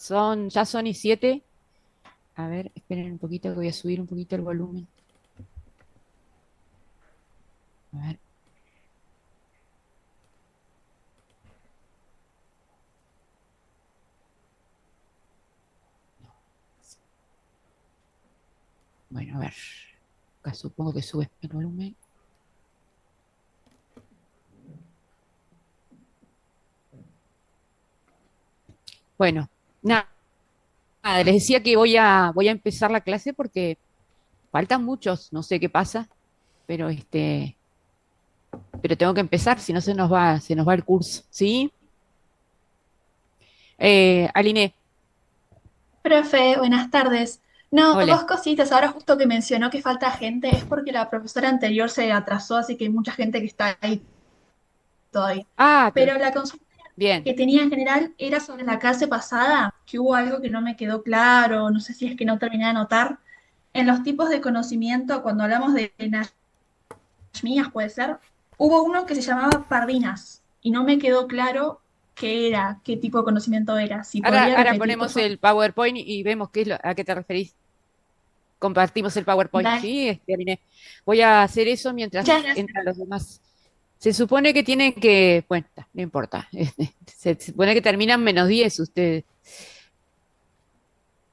Ya son y 7. A ver, esperen un poquito que voy a subir un poquito el volumen. A ver, bueno, a ver. Acá supongo que sube el volumen. Bueno, nada, les decía que voy a empezar la clase porque faltan muchos, no sé qué pasa, pero pero tengo que empezar, si no se nos va el curso, ¿sí? Aline, Profe, buenas tardes. No, hola. dos cositas. Ahora justo que mencionó que falta gente es porque la profesora anterior se atrasó, así que hay mucha gente que está ahí todavía. Ah, Pero la consulta bien. que tenía en general era sobre la clase pasada, que hubo algo que no me quedó claro, no sé si es que no terminé de anotar. En los tipos de conocimiento, cuando hablamos de Nashmías, puede ser, hubo uno que se llamaba Pardinas y no me quedó claro qué era, qué tipo de conocimiento era. Si podría Ahora repetir, por ponemos favor. el PowerPoint y vemos a qué te referís. Compartimos el PowerPoint, Dale. ¿sí? Aline. Voy a hacer eso Muchas mientras gracias. entran los demás. Se supone que tienen que, bueno, no importa. Se supone que terminan -10 ustedes.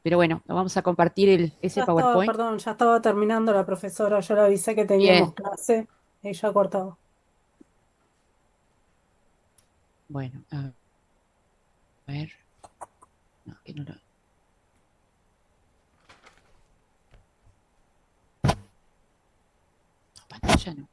Pero bueno, vamos a compartir ese Ya estaba, PowerPoint. perdón, ya estaba terminando la profesora. Yo le avisé que Bien, teníamos clase y ya cortaba. bueno, a ver. No, que no lo. No, pantalla no.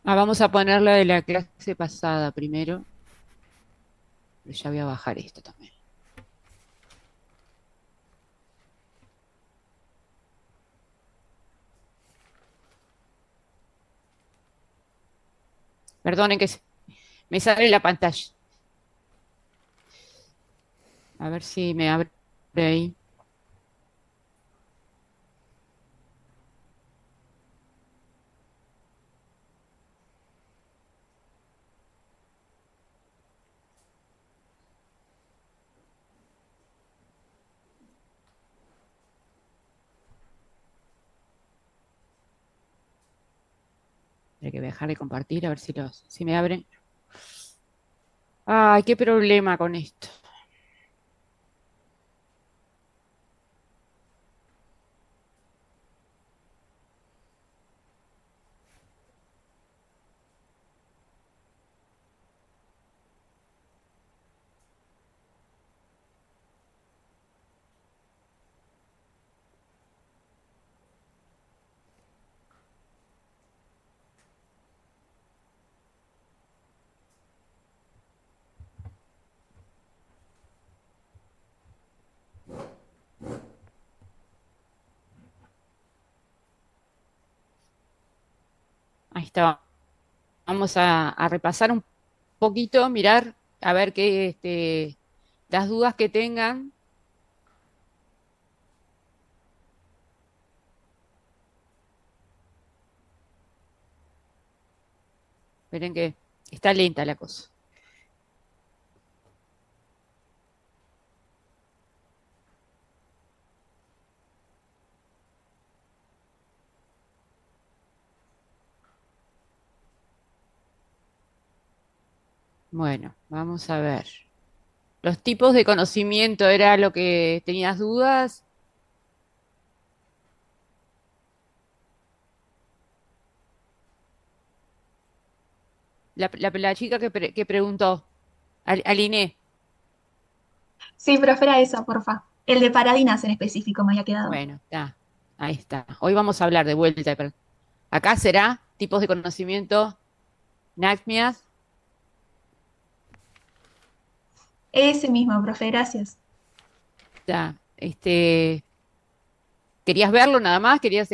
Vamos a poner la de la clase pasada primero. Pero ya voy a bajar esto también. Perdonen que me sale la pantalla. A ver si me abre ahí. Hay que dejar de compartir, a ver si me abren. Ay, qué problema con esto. Ahí está. Vamos a repasar un poquito, mirar, a ver qué, las dudas que tengan. Esperen que está lenta la cosa. Bueno, vamos a ver. Los tipos de conocimiento era lo que tenías dudas. La chica que preguntó, Aline. Sí, profe, era esa, porfa. El de Paradinas en específico me había quedado. Bueno, está. Ahí está. Hoy vamos a hablar de vuelta. Acá será tipos de conocimiento, NACMIAS. Ese mismo, profe, gracias. Ya, ¿querías verlo nada más? ¿Querías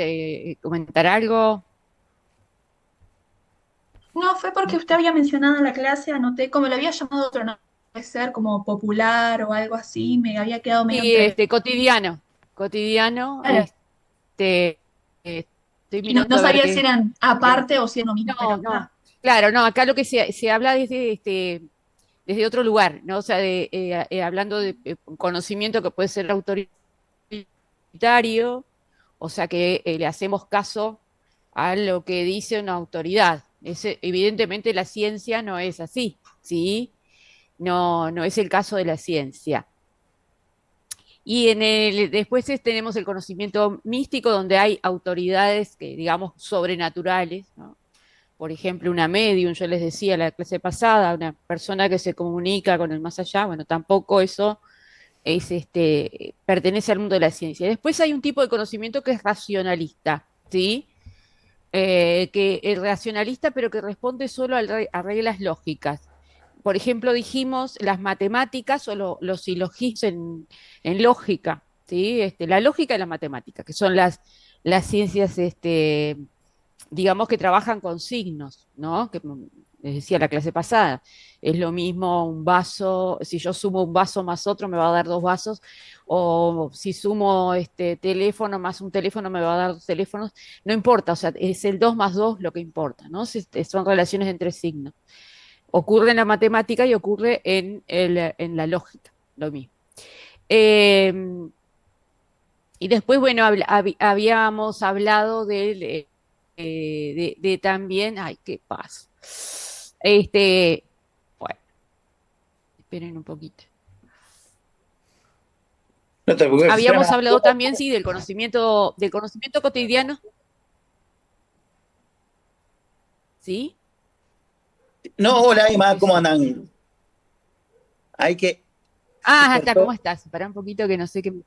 comentar algo? No, fue porque usted había mencionado en la clase, anoté como lo había llamado otro nombre, puede ser como popular o algo así, me había quedado medio Sí, entre... cotidiano, estoy Y no, mirando no a ver sabía si qué. eran aparte o si es lo mismo, No, pero no, nada. claro, no, acá lo que se habla desde otro lugar, ¿no? O sea, hablando de conocimiento que puede ser autoritario, o sea, que le hacemos caso a lo que dice una autoridad. Evidentemente la ciencia no es así, ¿sí? No, no es el caso de la ciencia. Y después tenemos el conocimiento místico, donde hay autoridades que, digamos, sobrenaturales, ¿no? Por ejemplo, una medium, yo les decía la clase pasada, una persona que se comunica con el más allá, bueno, tampoco eso pertenece al mundo de la ciencia. Después hay un tipo de conocimiento que es racionalista, ¿sí? Que el racionalista, pero que responde solo a reglas lógicas. Por ejemplo, dijimos las matemáticas o los silogismos en lógica, ¿sí? La lógica y la matemática, que son las ciencias digamos que trabajan con signos, ¿no? Que les decía la clase pasada, es lo mismo un vaso, si yo sumo un vaso más otro me va a dar dos vasos, o si sumo este teléfono más un teléfono me va a dar dos teléfonos, no importa, o sea, es el 2 más 2 lo que importa, ¿no? Son relaciones entre signos. Ocurre en la matemática y ocurre en la lógica, lo mismo. Eh, y después, bueno, habíamos hablado de también, ay, qué pasa. Bueno, esperen un poquito. No te preocupes, si suena Habíamos más. hablado también, sí, del conocimiento cotidiano, ¿sí? No, hola Emma, Sí, ¿cómo sí. andan? Hay que. Se Ah, está, ¿cómo cortó. estás? Pará un poquito que no sé qué me...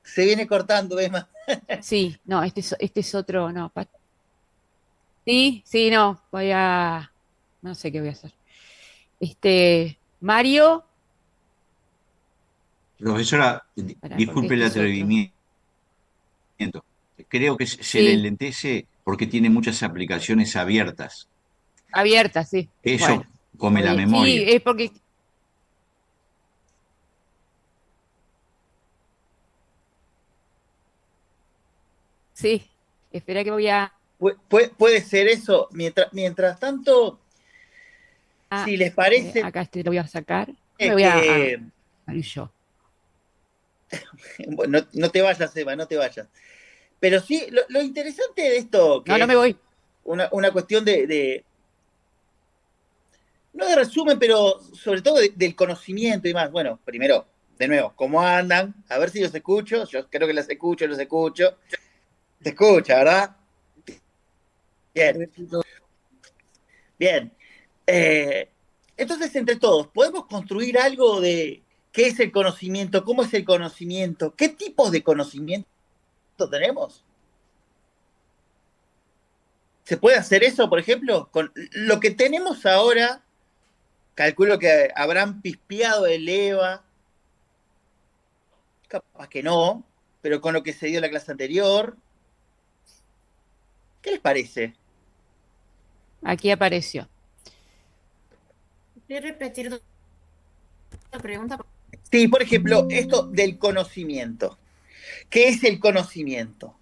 Se viene cortando, Emma. Sí, no, este es otro, no. Sí, sí, no, no sé qué voy a hacer. Mario, Profesora, pará, porque disculpe el este es otro. atrevimiento. Creo que se le Sí, enlentece porque tiene muchas aplicaciones abiertas. abierta, sí. Bueno, Eso come la oye, sí, memoria. es porque, sí, espera que voy Puede ser eso. Mientras tanto, si les parece acá lo voy a sacar. Me voy que. a ir yo. Bueno, no te vayas, Emma, no te vayas. Pero sí, lo interesante de esto, No, que no me es voy. una cuestión no de resumen, pero sobre todo del conocimiento y más. Bueno, primero, de nuevo, ¿cómo andan? A ver si los escucho. Yo creo que los escucho, los escucho. Se escucha, ¿verdad? Bien, bien. Eh, entonces, entre todos, ¿podemos construir algo de qué es el conocimiento? ¿Cómo es el conocimiento? ¿Qué tipos de conocimiento tenemos? ¿Se puede hacer eso, por ejemplo? Con lo que tenemos ahora, calculo que habrán pispeado el EVA, capaz que no, pero con lo que se dio en la clase anterior, ¿qué les parece? Aquí apareció. ¿Puedes repetir la pregunta? Sí, por ejemplo, esto del conocimiento. ¿Qué es el conocimiento?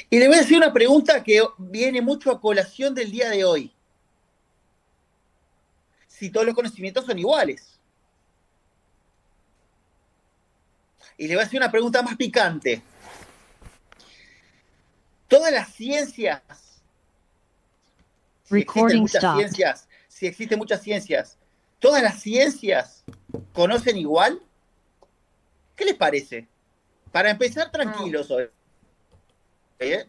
Y le voy a hacer una pregunta que viene mucho a colación del día de hoy. Si todos los conocimientos son iguales. Y le voy a hacer una pregunta más picante. Todas las ciencias, Recording stopped. si existen muchas ciencias, ¿todas las ciencias conocen igual? ¿Qué les parece? Para empezar No. tranquilos hoy. ¿Eh?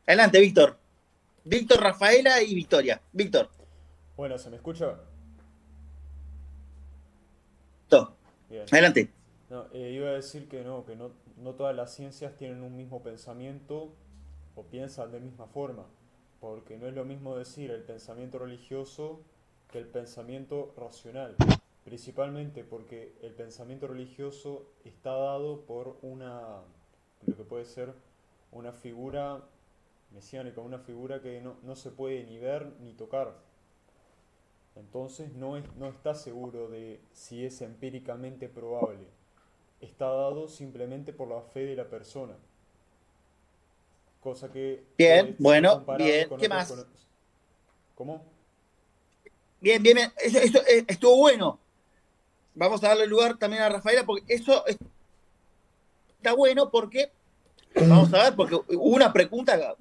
Adelante, Víctor. Víctor, Rafaela y Victoria. Víctor. Bueno, ¿se me escucha? Bien. Adelante. No, iba a decir que no, no todas las ciencias tienen un mismo pensamiento o piensan de misma forma, porque no es lo mismo decir el pensamiento religioso que el pensamiento racional, principalmente porque el pensamiento religioso está dado por lo que puede ser una figura mesiánica, una figura que no se puede ni ver ni tocar. Entonces no está seguro de si es empíricamente probable. Está dado simplemente por la fe de la persona. Cosa que Bien, puede ser bueno, comparable bien. con ¿Qué otros... más? ¿Cómo? Bien, bien, bien. Eso, estuvo bueno. Vamos a darle lugar también a Rafaela, porque eso está bueno porque, vamos a ver, porque hubo una pregunta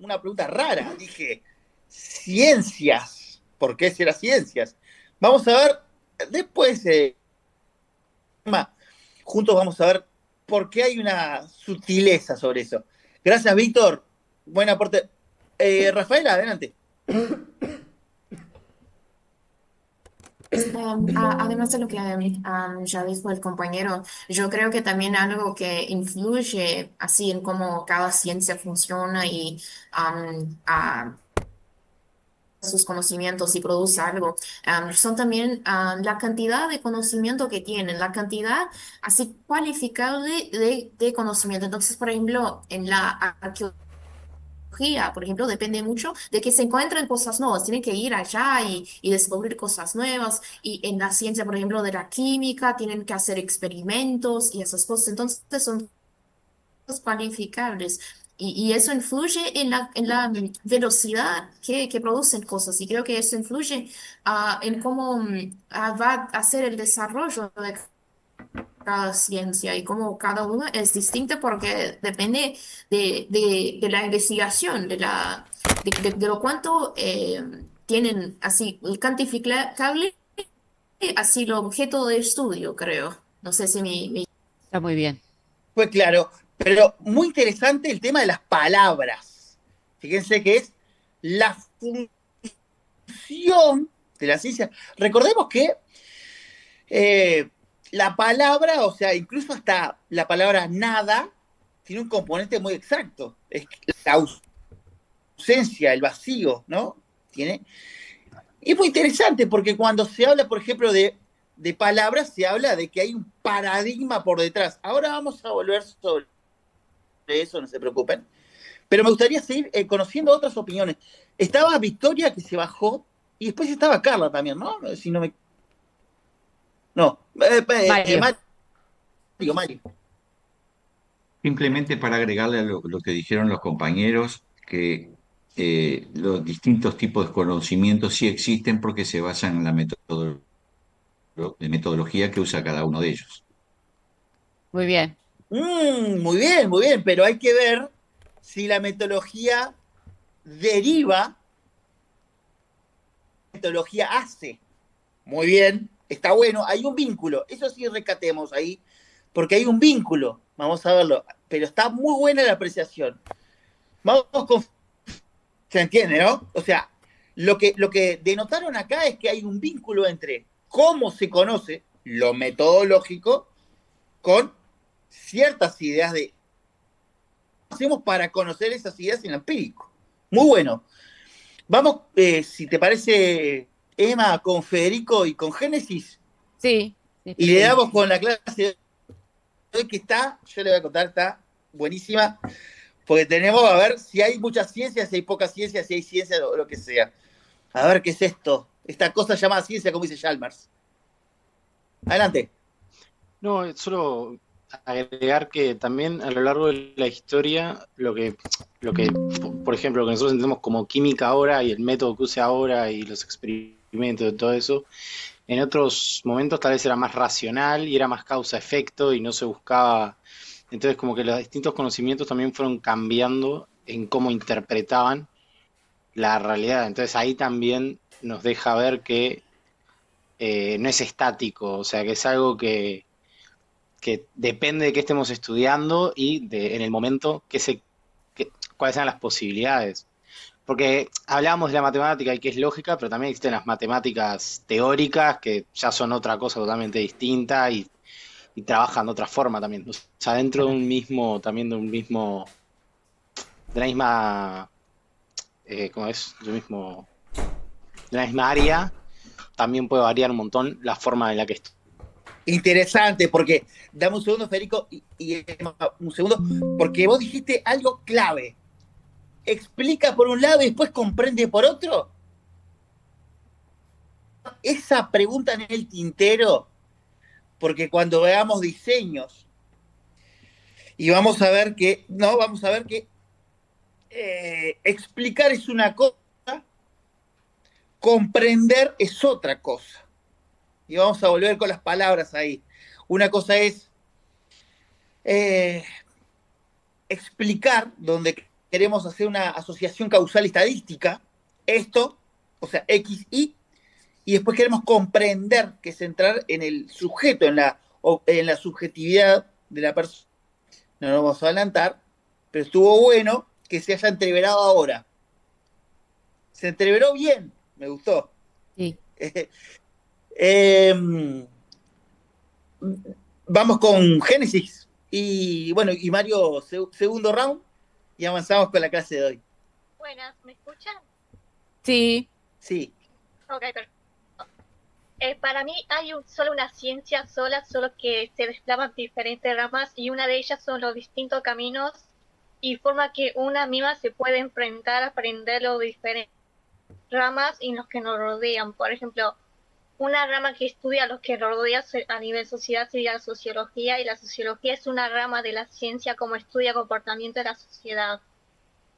rara. Dije, ciencias. ¿Por qué será ciencias? Vamos a ver, después, juntos vamos a ver por qué hay una sutileza sobre eso. Gracias, Víctor. Buen aporte. Rafaela, adelante. Además de lo que ya dijo el compañero, yo creo que también algo que influye así en cómo cada ciencia funciona y sus conocimientos y produce algo, son también la cantidad de conocimiento que tienen, la cantidad así cualificable de conocimiento. Entonces, por ejemplo, en la arqueología, por ejemplo, depende mucho de que se encuentren cosas nuevas, tienen que ir allá y descubrir cosas nuevas. Y en la ciencia, por ejemplo, de la química, tienen que hacer experimentos y esas cosas. Entonces, son cosas cualificables. Y eso influye en la velocidad que producen cosas. Y creo que eso influye en cómo va a ser el desarrollo de cada ciencia y como cada uno es distinto porque depende de la investigación, de lo cuánto tienen así cuantificable, así lo objeto de estudio, creo. No sé si Está muy bien. Fue claro, pero muy interesante el tema de las palabras. Fíjense que es la función de la ciencia. Recordemos que la palabra, o sea, incluso hasta la palabra nada, tiene un componente muy exacto. Es la ausencia, el vacío, ¿no? Tiene. Y es muy interesante porque cuando se habla, por ejemplo, de palabras, se habla de que hay un paradigma por detrás. Ahora vamos a volver sobre eso, no se preocupen. Pero me gustaría seguir conociendo otras opiniones. Estaba Victoria que se bajó y después estaba Carla también, ¿no? Si no me. No, Mario. Mario. Simplemente para agregarle a lo que dijeron los compañeros, que los distintos tipos de conocimientos sí existen porque se basan en la metodología que usa cada uno de ellos. Muy bien. Muy bien, pero hay que ver si la metodología deriva, la metodología hace. Muy bien, está bueno, hay un vínculo, eso sí recatemos ahí, porque hay un vínculo, vamos a verlo, pero está muy buena la apreciación. Vamos con. ¿Se entiende, no? O sea, lo que denotaron acá es que hay un vínculo entre cómo se conoce lo metodológico con ciertas ideas de hacemos para conocer esas ideas en empírico. Muy bueno. Vamos, si te parece, Emma, con Federico y con Génesis, Sí, sí, y le perfecto. damos con la clase de hoy que está, yo le voy a contar, está buenísima, porque tenemos a ver si hay muchas ciencias, si hay pocas ciencias, si hay ciencia o lo que sea. A ver qué es esto, esta cosa llamada ciencia, como dice Chalmers. Adelante. No, solo agregar que también a lo largo de la historia, por ejemplo, lo que nosotros entendemos como química ahora y el método que use ahora y los experimentos y todo eso, en otros momentos tal vez era más racional y era más causa-efecto y no se buscaba. Entonces, como que los distintos conocimientos también fueron cambiando en cómo interpretaban la realidad. Entonces, ahí también nos deja ver que no es estático, o sea, que es algo que depende de qué estemos estudiando y en el momento cuáles sean las posibilidades. Porque hablábamos de la matemática y que es lógica, pero también existen las matemáticas teóricas que ya son otra cosa totalmente distinta y trabajan de otra forma también. O sea, dentro de un mismo, también de la misma, ¿cómo es? De la misma área, también puede variar un montón la forma en la que estudia. Interesante, porque dame un segundo, Federico, y un segundo, porque vos dijiste algo clave. Explica por un lado y después comprende por otro. Esa pregunta en el tintero, porque cuando veamos diseños y vamos a ver que, no, vamos a ver que explicar es una cosa, comprender es otra cosa. Y vamos a volver con las palabras ahí. Una cosa es explicar, donde queremos hacer una asociación causal estadística, esto, o sea, X, y después queremos comprender, que es entrar en el sujeto, en la subjetividad de la persona. No nos vamos a adelantar, pero estuvo bueno que se haya entreverado ahora. Se entreveró bien, me gustó. Sí. Vamos con Génesis. Y bueno, y Mario, segundo round, y avanzamos con la clase de hoy. Buenas, ¿me escuchan? Sí, Sí. Ok, perfecto. Para mí hay solo una ciencia sola, solo que se desplaman diferentes ramas y una de ellas son los distintos caminos y forma que una misma se puede enfrentar a aprender los diferentes ramas y los que nos rodean. Por ejemplo, una rama que estudia los que rodea a nivel sociedad sería la sociología, y la sociología es una rama de la ciencia como estudia comportamiento de la sociedad.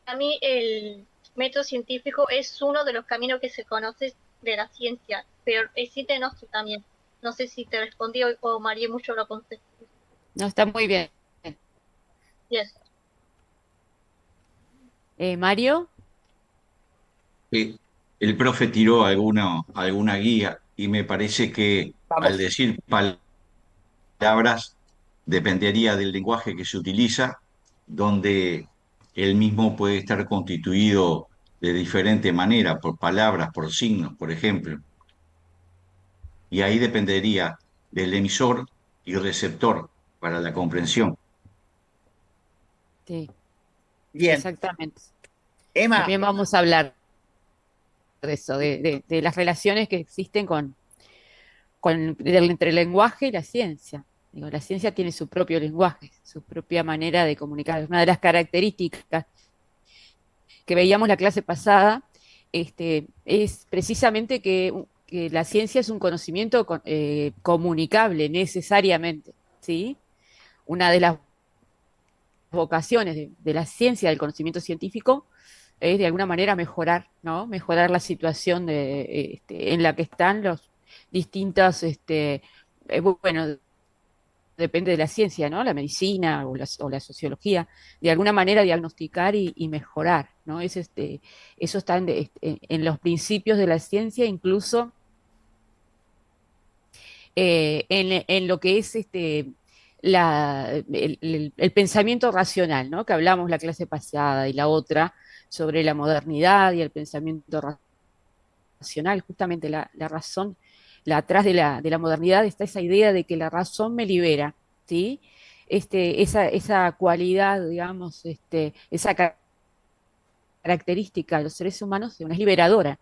A mí el método científico es uno de los caminos que se conoce de la ciencia, pero existen otros también. No sé si te respondí o mareé mucho lo contesté. no, está muy bien. Yes. Mario, El profe tiró alguna guía y me parece que al Vamos. decir palabras dependería del lenguaje que se utiliza, donde el mismo puede estar constituido de diferente manera, por palabras, por signos, por ejemplo. Y ahí dependería del emisor y receptor para la comprensión. sí, Bien. exactamente. Emma, También vamos a hablar de eso, de las relaciones que existen entre el lenguaje y la ciencia. Digo, la ciencia tiene su propio lenguaje, su propia manera de comunicar. Una de las características que veíamos la clase pasada, es precisamente que la ciencia es un conocimiento comunicable necesariamente, ¿sí? Una de las vocaciones de la ciencia, del conocimiento científico, es de alguna manera mejorar, ¿no? Mejorar la situación en la que están los distintos, bueno, depende de la ciencia, ¿no? La medicina o la sociología, de alguna manera diagnosticar y mejorar, ¿no? Eso está en los principios de la ciencia, incluso en lo que es el pensamiento racional, ¿no? Que hablamos la clase pasada y la otra sobre la modernidad y el pensamiento racional, justamente la razón, atrás de la modernidad está esa idea de que la razón me libera, ¿sí? Esa cualidad, digamos, esa característica de los seres humanos es liberadora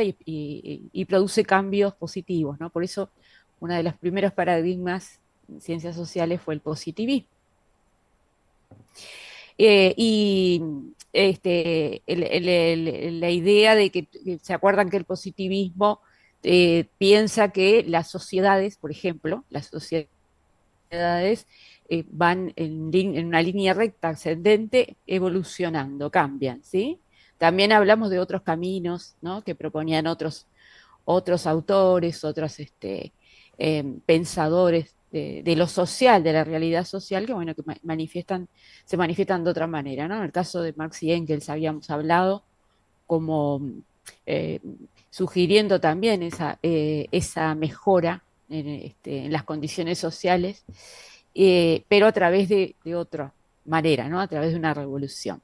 y produce cambios positivos, ¿no? Por eso uno de los primeros paradigmas en ciencias sociales fue el positivismo. Y la idea de que se acuerdan que el positivismo piensa que las sociedades, por ejemplo, las sociedades van en una línea recta ascendente, evolucionando, cambian, ¿sí? También hablamos de otros caminos, ¿no? Que proponían otros autores, otros pensadores de lo social, de la realidad social, que bueno, que se manifiestan de otra manera, ¿no? En el caso de Marx y Engels habíamos hablado como eh, sugiriendo también esa mejora en las condiciones sociales, pero a través de otra manera, ¿no? A través de una revolución.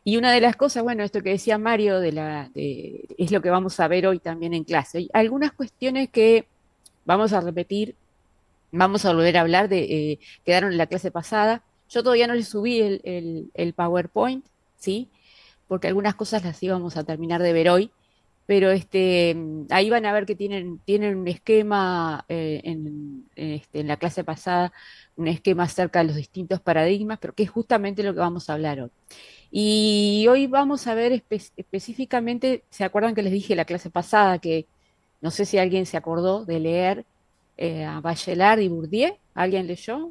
Y una de las cosas, bueno, esto que decía Mario, es lo que vamos a ver hoy también en clase. Hay algunas cuestiones que vamos a repetir, vamos a volver a hablar quedaron en la clase pasada. Yo todavía no les subí el PowerPoint, ¿sí? Porque algunas cosas las íbamos a terminar de ver hoy, pero ahí van a ver que tienen un esquema en la clase pasada, un esquema acerca de los distintos paradigmas, pero que es justamente lo que vamos a hablar hoy. Y hoy vamos a ver específicamente, ¿se acuerdan que les dije la clase pasada que no sé si alguien se acordó de leer a Bachelard y Bourdieu? ¿Alguien leyó?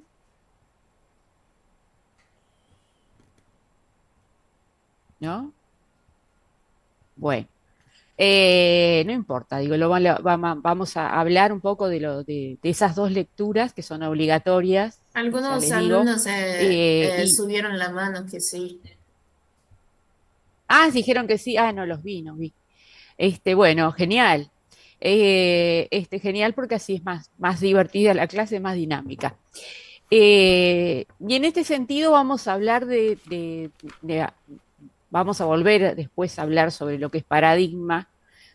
¿No? Bueno. No importa, digo, vamos a hablar un poco de esas dos lecturas que son obligatorias, ya Algunos les digo. alumnos Y, subieron la mano que sí. dijeron que sí, no los vi, no vi. Bueno, genial. Genial porque así es más divertida la clase, más dinámica. Y en este sentido vamos a hablar vamos a volver después a hablar sobre lo que es paradigma,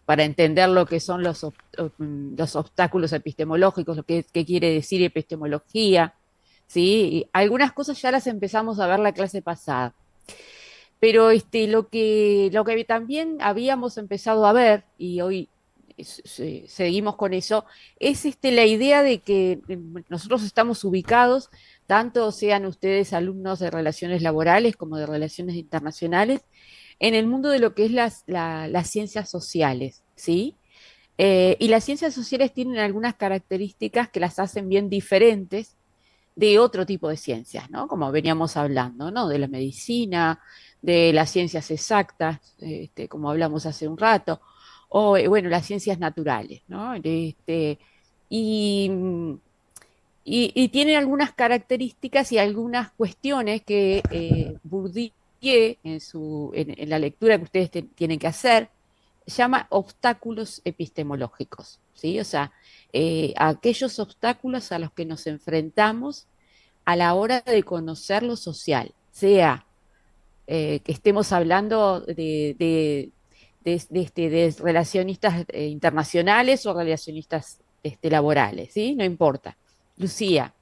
para entender lo que son los obstáculos epistemológicos, qué quiere decir epistemología, ¿sí? Y algunas cosas ya las empezamos a ver la clase pasada. Pero lo que también habíamos empezado a ver, y hoy seguimos con eso, es la idea de que nosotros estamos ubicados, tanto sean ustedes alumnos de relaciones laborales como de relaciones internacionales, en el mundo de lo que es las ciencias sociales, ¿sí? Y las ciencias sociales tienen algunas características que las hacen bien diferentes de otro tipo de ciencias, ¿no? Como veníamos hablando, ¿no? De la medicina, de las ciencias exactas, como hablamos hace un rato, o, bueno, las ciencias naturales, ¿no? Y, y tienen algunas características y algunas cuestiones que Bourdieu, en la lectura que ustedes tienen que hacer, llama obstáculos epistemológicos, ¿sí? O sea, aquellos obstáculos a los que nos enfrentamos a la hora de conocer lo social, sea que estemos hablando de relacionistas internacionales o relacionistas laborales, ¿sí? No importa. Lucía.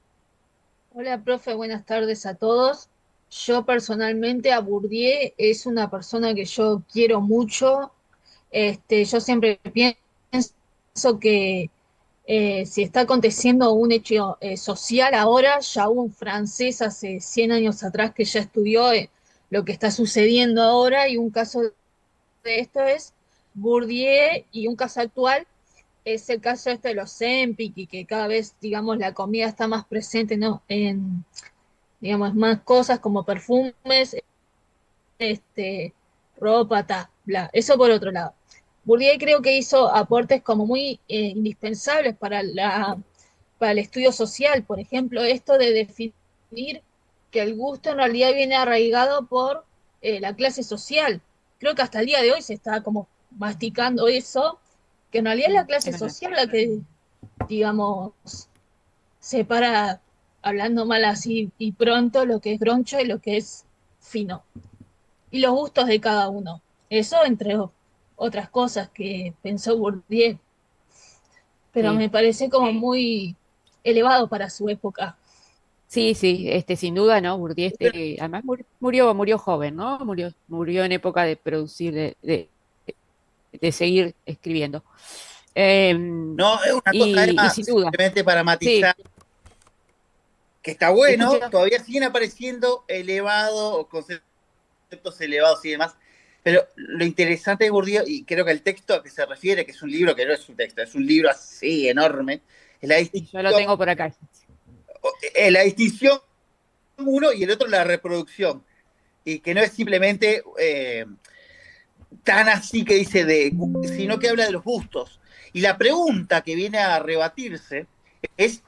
Hola, profe, buenas tardes a todos. Yo personalmente a Bourdieu es una persona que yo quiero mucho. Yo siempre pienso que si está aconteciendo un hecho social ahora, ya hubo un francés hace 100 años atrás que ya estudió lo que está sucediendo ahora y un caso de esto es Bourdieu y un caso actual es el caso de los Zempic y que cada vez, digamos, la comida está más presente, ¿no? En, digamos, más cosas como perfumes, ropa, bla. Eso por otro lado. Bourdieu creo que hizo aportes como muy indispensables para el estudio social. Por ejemplo, esto de definir que el gusto en realidad viene arraigado por la clase social. Creo que hasta el día de hoy se está como masticando eso, que en realidad es la clase Es verdad. social la que, digamos, separa, hablando mal así y pronto, lo que es groncho y lo que es fino. Y los gustos de cada uno. Eso entre otras cosas que pensó Bourdieu, pero Sí. me parece como muy elevado para su época. Sí, sí, sin duda, ¿no? Bourdieu, además murió joven, ¿no? Murió en época de producir, de seguir escribiendo. Em, No, es una cosa, y Emma, sin duda, simplemente para sí, matizar, que está te bueno, escucho. todavía siguen apareciendo elevados o conceptos elevados y demás, pero lo interesante de Bourdieu, y creo que el texto a que se refiere, que es un libro que no es un texto, es un libro así enorme, es Sí, yo lo tengo por acá. la distinción uno y el otro la reproducción, y que no es simplemente tan así que dice sino que habla de los gustos. Y la pregunta que viene a rebatirse es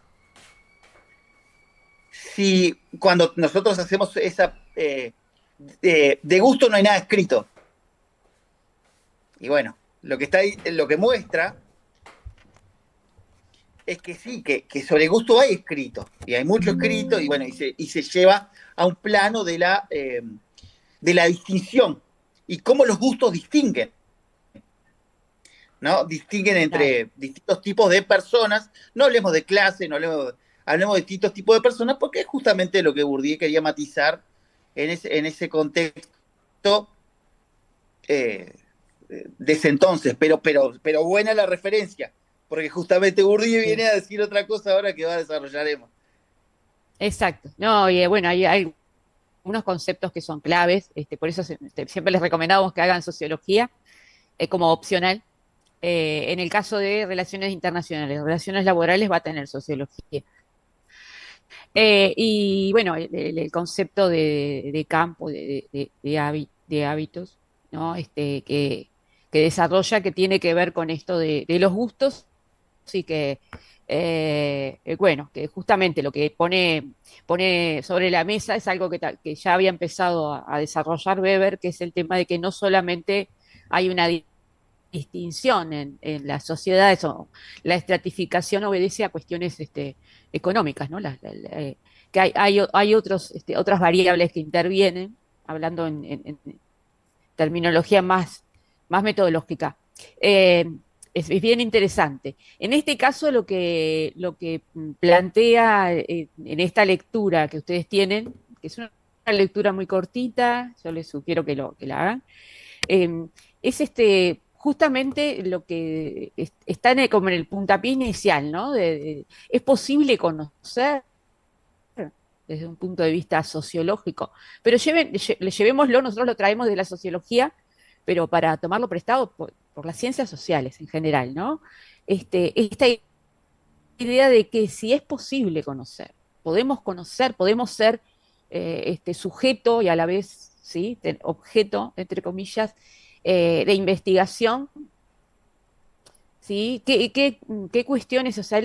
si cuando nosotros hacemos esa de gusto no hay nada escrito. Y bueno, lo que muestra es que sí, que sobre gusto hay escrito, y hay mucho escrito, y bueno, y se lleva a un plano de la distinción y cómo los gustos distinguen, ¿no? Distinguen Claro. entre distintos tipos de personas, no hablemos de clase, hablemos de distintos tipos de personas, porque es justamente lo que Bourdieu quería matizar en ese contexto, eh, de ese entonces, pero buena la referencia, porque justamente Bourdieu Sí, viene a decir otra cosa ahora que va a desarrollar Emma. exacto. No, y bueno, hay unos conceptos que son claves, por eso siempre les recomendamos que hagan sociología como opcional. En el caso de relaciones internacionales, relaciones laborales va a tener sociología. Y bueno, el concepto de campo, de hábitos, ¿no? Que desarrolla, que tiene que ver con esto de los gustos y que, bueno, que justamente lo que pone sobre la mesa es algo que ya había empezado a desarrollar Weber, que es el tema de que no solamente hay una distinción en las sociedades, o la estratificación obedece a cuestiones económicas, ¿no? Que hay otras variables que intervienen, hablando en terminología más metodológica. Eh, es bien interesante. En este caso, lo que plantea en esta lectura que ustedes tienen, que es una lectura muy cortita, yo les sugiero que la hagan, eh, es justamente lo que está como en el puntapié inicial, ¿no? ¿Es posible conocer desde un punto de vista sociológico? Pero llevémoslo, nosotros lo traemos de la sociología, pero para tomarlo prestado por las ciencias sociales en general, ¿no? Esta idea de que si es posible conocer, podemos ser sujeto y a la vez, ¿sí? Objeto, entre comillas, de investigación, ¿sí? ¿Qué cuestiones, o sea,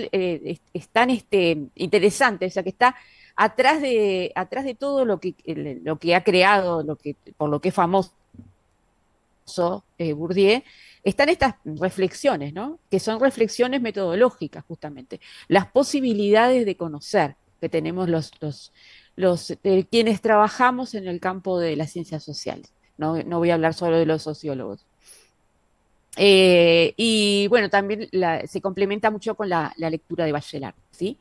están interesantes, o sea, que está atrás de todo lo que ha creado, por lo que es famoso Bourdieu, están estas reflexiones, ¿no? Que son reflexiones metodológicas, justamente. Las posibilidades de conocer que tenemos quienes trabajamos en el campo de las ciencias sociales. No voy a hablar solo de los sociólogos. Y bueno, también se complementa mucho con la lectura de Bachelard, ¿sí?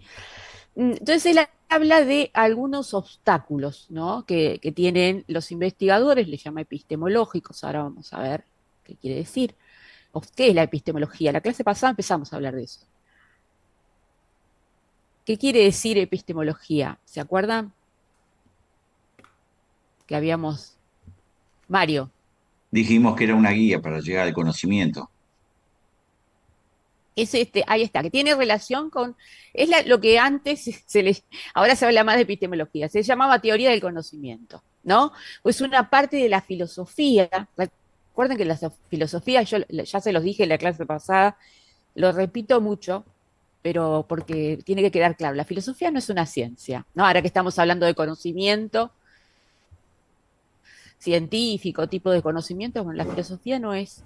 Entonces él habla de algunos obstáculos, ¿no? que tienen los investigadores, le llama epistemológicos, ahora vamos a ver qué quiere decir. ¿Qué es la epistemología? La clase pasada empezamos a hablar de eso. ¿Qué quiere decir epistemología? ¿Se acuerdan? Que habíamos... Mario. Dijimos que era una guía para llegar al conocimiento. Ahí está, que tiene relación con, lo que antes ahora se habla más de epistemología, se llamaba teoría del conocimiento, ¿no? Pues una parte de la filosofía, recuerden que la filosofía, yo ya se los dije en la clase pasada, lo repito mucho, pero porque tiene que quedar claro, la filosofía no es una ciencia, ¿no? Ahora que estamos hablando de conocimiento científico, tipo de conocimiento, bueno, la filosofía no es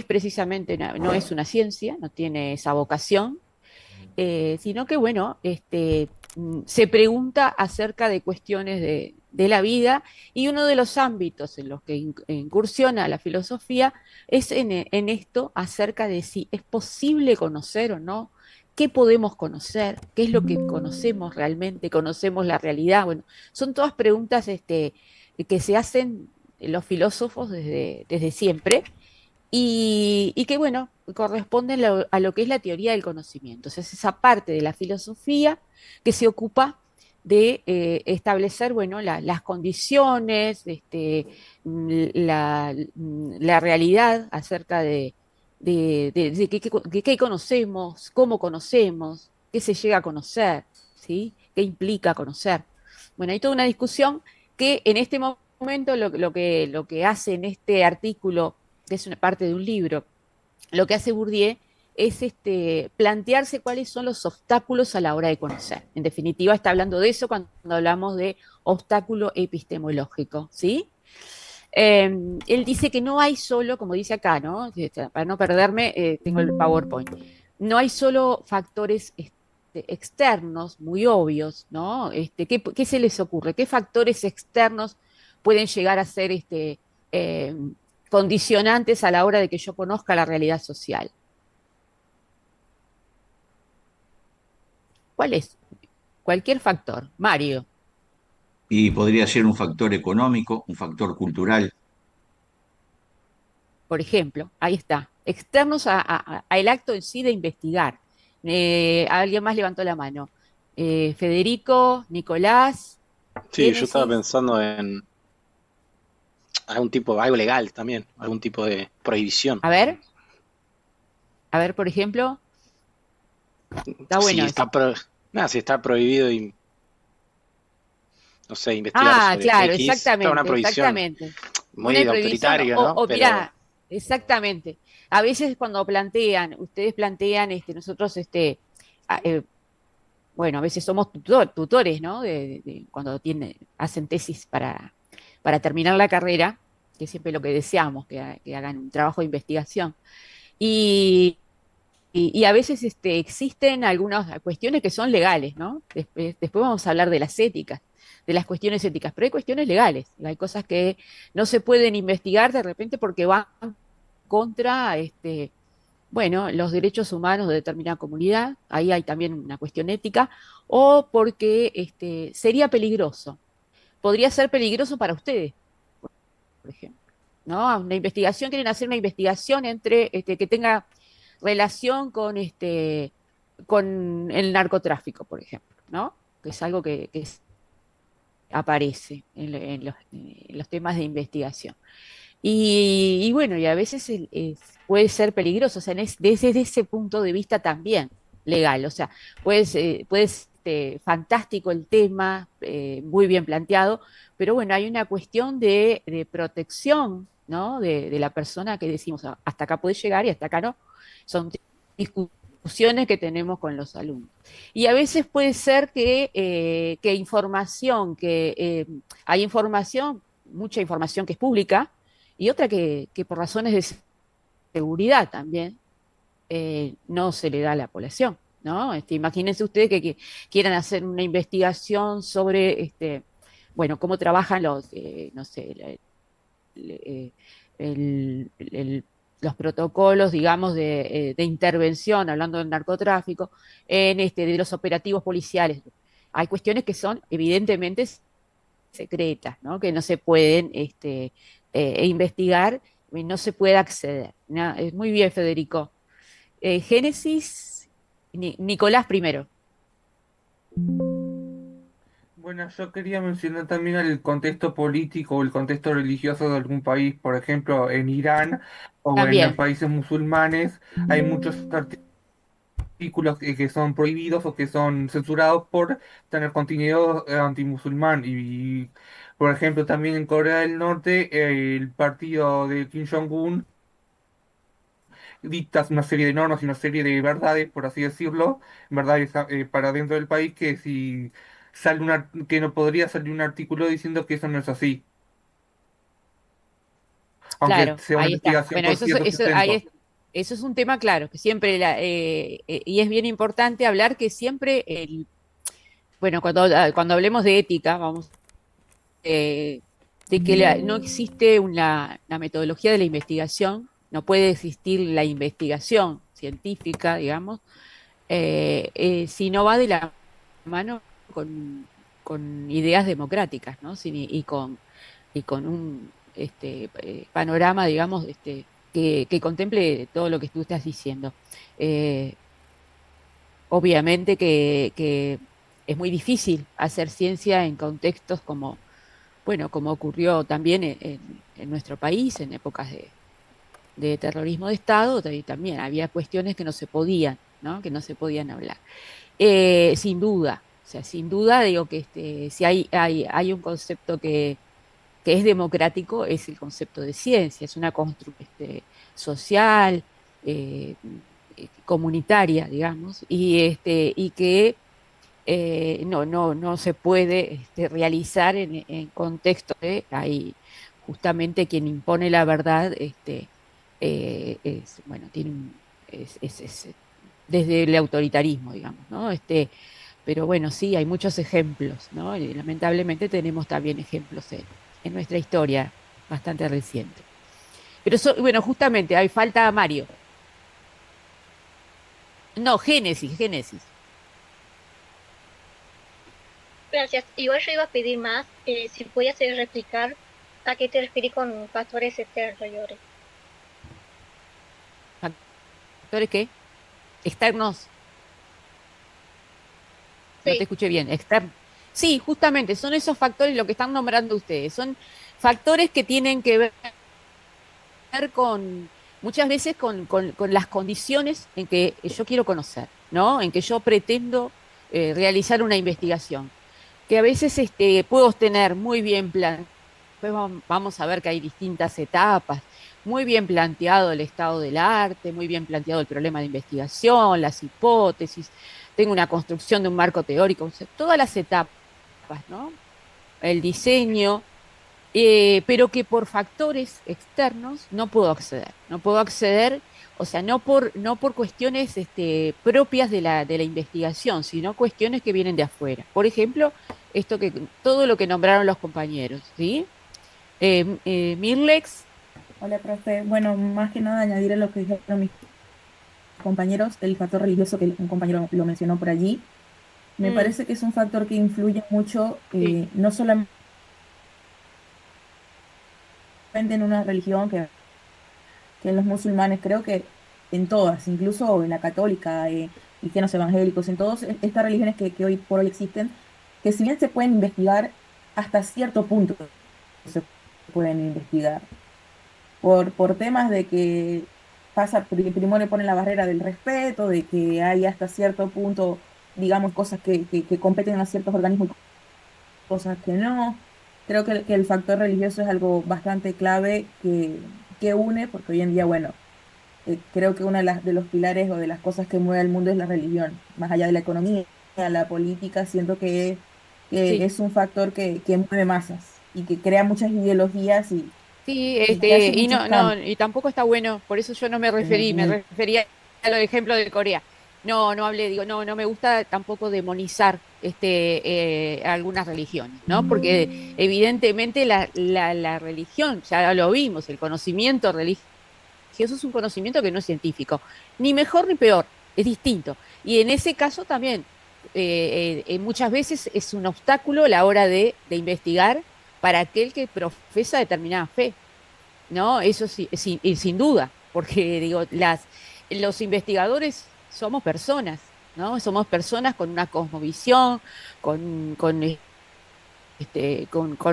precisamente, no es una ciencia, no tiene esa vocación, sino que, bueno, se pregunta acerca de cuestiones de la vida, y uno de los ámbitos en los que incursiona la filosofía es en esto acerca de si es posible conocer o no, qué podemos conocer, qué es lo que conocemos realmente, conocemos la realidad. Bueno, son todas preguntas que se hacen los filósofos desde siempre y que, bueno, corresponden a lo que es la teoría del conocimiento. O sea, es esa parte de la filosofía que se ocupa de establecer, bueno, las condiciones, la realidad acerca de qué conocemos, cómo conocemos, qué se llega a conocer, ¿sí? ¿Qué implica conocer? Bueno, hay toda una discusión que en este momento lo que hace en este artículo, que es una parte de un libro, lo que hace Bourdieu es plantearse cuáles son los obstáculos a la hora de conocer. En definitiva, está hablando de eso cuando hablamos de obstáculo epistemológico, ¿sí? Él dice que no hay solo, como dice acá, ¿no? Para no perderme, tengo el PowerPoint. No hay solo factores externos muy obvios, ¿no? ¿Qué se les ocurre? ¿Qué factores externos pueden llegar a ser eh, condicionantes a la hora de que yo conozca la realidad social? ¿Cuál es? Cualquier factor. Mario. Y podría ser un factor económico, un factor cultural. por ejemplo, ahí está, externos al acto en sí de investigar. Alguien más levantó la mano. Federico, Nicolás, Sí, yo estaba Génesis. pensando en algún tipo, algo legal también, algún tipo de prohibición. A ver, por ejemplo, está Si bueno eso. está, nada, si está prohibido, no sé, investigar Ah, sobre claro, X, está una exactamente, prohibición exactamente. Una muy prohibición, autoritaria, ¿no? Pero mirá, exactamente. A veces cuando ustedes plantean, nosotros, a- eh, bueno, a veces somos tutores, ¿no? Cuando hacen tesis para terminar la carrera, que es siempre lo que deseamos, que hagan un trabajo de investigación. Y, y a veces existen algunas cuestiones que son legales, ¿no? Después vamos a hablar de las éticas, de las cuestiones éticas, pero hay cuestiones legales. Hay cosas que no se pueden investigar de repente porque van contra, bueno, los derechos humanos de determinada comunidad, ahí hay también una cuestión ética, o porque sería peligroso, podría ser peligroso para ustedes, por ejemplo, ¿no? Una investigación, quieren hacer una investigación que tenga relación con el narcotráfico, por ejemplo, ¿no? Que es algo que aparece en los temas de investigación. Y bueno, y a veces puede ser peligroso, o sea, desde ese punto de vista también legal, o sea, puede ser fantástico el tema, muy bien planteado, pero bueno, hay una cuestión de protección, ¿no? De la persona que decimos, hasta acá puede llegar y hasta acá no. Son discusiones que tenemos con los alumnos. Y a veces puede ser que información, hay información, mucha información que es pública, y otra que por razones de seguridad también no se le da a la población, ¿no? Imagínense ustedes que quieran hacer una investigación sobre, bueno, cómo trabajan no sé, eh, los protocolos, digamos, de intervención, hablando del narcotráfico, de los operativos policiales. Hay cuestiones que son evidentemente secretas, ¿no? Que no se pueden investigar y no se puede acceder. ¿No? Muy bien, Federico. Génesis, Nicolás primero. Bueno, yo quería mencionar también el contexto político o el contexto religioso de algún país. Por ejemplo, en Irán o en los También, países musulmanes hay muchos artículos que son prohibidos o que son censurados por tener contenido antimusulmán. Por ejemplo, también en Corea del Norte, el partido de Kim Jong-un dictas una serie de normas y una serie de verdades, por así decirlo, verdades para dentro del país que si sale que no podría salir un artículo diciendo que eso no es así, aunque claro, sea una ahí está. investigación Bueno, con cierto sustento. eso es un tema claro, que siempre, y es bien importante hablar que siempre, bueno, cuando hablemos de ética, vamos, de que no existe una metodología de la investigación, no puede existir la investigación científica, digamos, si no va de la mano con ideas democráticas, ¿no? Y con un panorama, digamos, que contemple todo lo que tú estás diciendo. Eh, Obviamente que es muy difícil hacer ciencia en contextos como, bueno, como ocurrió también en nuestro país, en épocas de terrorismo de Estado, y también había cuestiones que no se podían, ¿no? Que no se podían hablar. Sin duda, o sea, sin duda digo que si hay un concepto que es democrático, es el concepto de ciencia, es una construcción social, eh, comunitaria, digamos, y que no se puede realizar en contexto de ahí justamente quien impone la verdad, bueno, es desde el autoritarismo, digamos, ¿no? Pero bueno, sí, hay muchos ejemplos, ¿no? Y lamentablemente tenemos también ejemplos en nuestra historia bastante reciente. Pero bueno, justamente, hay falta Mario. No, Génesis. Gracias. Igual yo iba a pedir más, si podías replicar a qué te referí con pastores exteriores. ¿Factores qué? Externos. No te Sí. escuché bien. Externos. Sí, justamente, son esos factores lo que están nombrando ustedes. Son factores que tienen que ver con, muchas veces con las condiciones en que yo quiero conocer, ¿no? En que yo pretendo realizar una investigación. Que a veces puedo tener muy bien planteado, pues vamos a ver que hay distintas etapas, muy bien planteado el estado del arte, muy bien planteado el problema de investigación, las hipótesis, tengo una construcción de un marco teórico, o sea, todas las etapas, ¿no? El diseño, pero que por factores externos no puedo acceder. No puedo acceder, o sea, no por cuestiones propias de la investigación, sino cuestiones que vienen de afuera. Por ejemplo, todo lo que nombraron los compañeros, ¿sí? Mirlex, Hola, profe. Bueno, más que nada añadir a lo que dijeron mis compañeros, el factor religioso que un compañero lo mencionó por allí. Me mm, parece que es un factor que influye mucho, sí, no solamente en una religión, que en los musulmanes, creo que en todas, incluso en la católica, cristianos evangélicos, en todas estas religiones que hoy por hoy existen, que si bien se pueden investigar, hasta cierto punto se pueden investigar. Por temas de que primero le ponen la barrera del respeto, de que hay hasta cierto punto, digamos, cosas que competen a ciertos organismos y cosas que no. Creo que el factor religioso es algo bastante clave que une, porque hoy en día, bueno, creo que uno de los pilares o de las cosas que mueve al mundo es la religión, más allá de la economía, la política, siento que sí. es un factor que mueve masas y que crea muchas ideologías Sí, y que hace y muchos no, no, cambios. y tampoco está bueno, por eso yo no me en referí, en me el refería a los ejemplos de Corea. No, no hablé, digo, no, no me gusta tampoco demonizar algunas religiones, ¿no? Porque evidentemente la religión, ya lo vimos, el conocimiento religioso es un conocimiento que no es científico, ni mejor ni peor, es distinto. Y en ese caso también, muchas veces es un obstáculo a la hora de investigar para aquel que profesa determinada fe. ¿No? Eso sí, y sin duda, porque digo, los investigadores somos personas, ¿no? Somos personas con una cosmovisión, con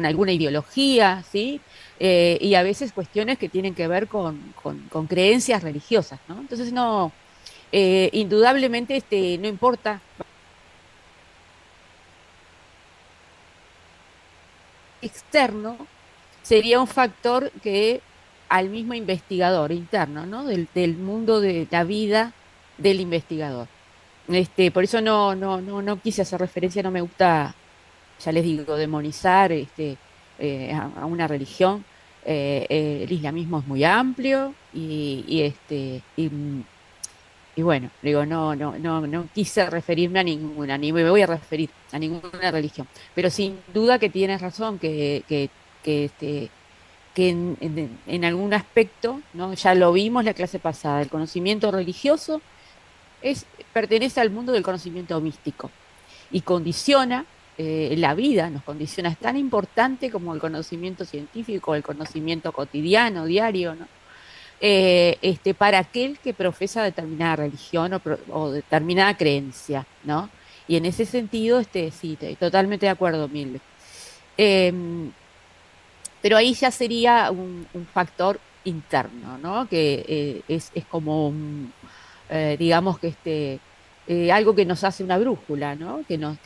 alguna ideología, ¿sí? Y a veces cuestiones que tienen que ver con creencias religiosas, ¿no? Entonces, no, indudablemente, no importa externo, sería un factor que al mismo investigador interno, ¿no? Del mundo de la vida del investigador. Por eso no quise hacer referencia, no me gusta, ya les digo, demonizar a una religión. El islamismo es muy amplio y bueno, digo, no quise referirme a ninguna, ni me voy a referir a ninguna religión. Pero sin duda que tienes razón, que, este, que en algún aspecto, ¿no? Ya lo vimos la clase pasada, el conocimiento religioso pertenece al mundo del conocimiento místico y condiciona la vida, nos condiciona, es tan importante como el conocimiento científico, el conocimiento cotidiano, diario, ¿no? Para aquel que profesa determinada religión o determinada creencia, ¿no? Y en ese sentido, sí, estoy totalmente de acuerdo, Mil. Em, pero ahí ya sería un factor interno, ¿no? Que es como digamos que algo que nos hace una brújula, ¿no? Que nos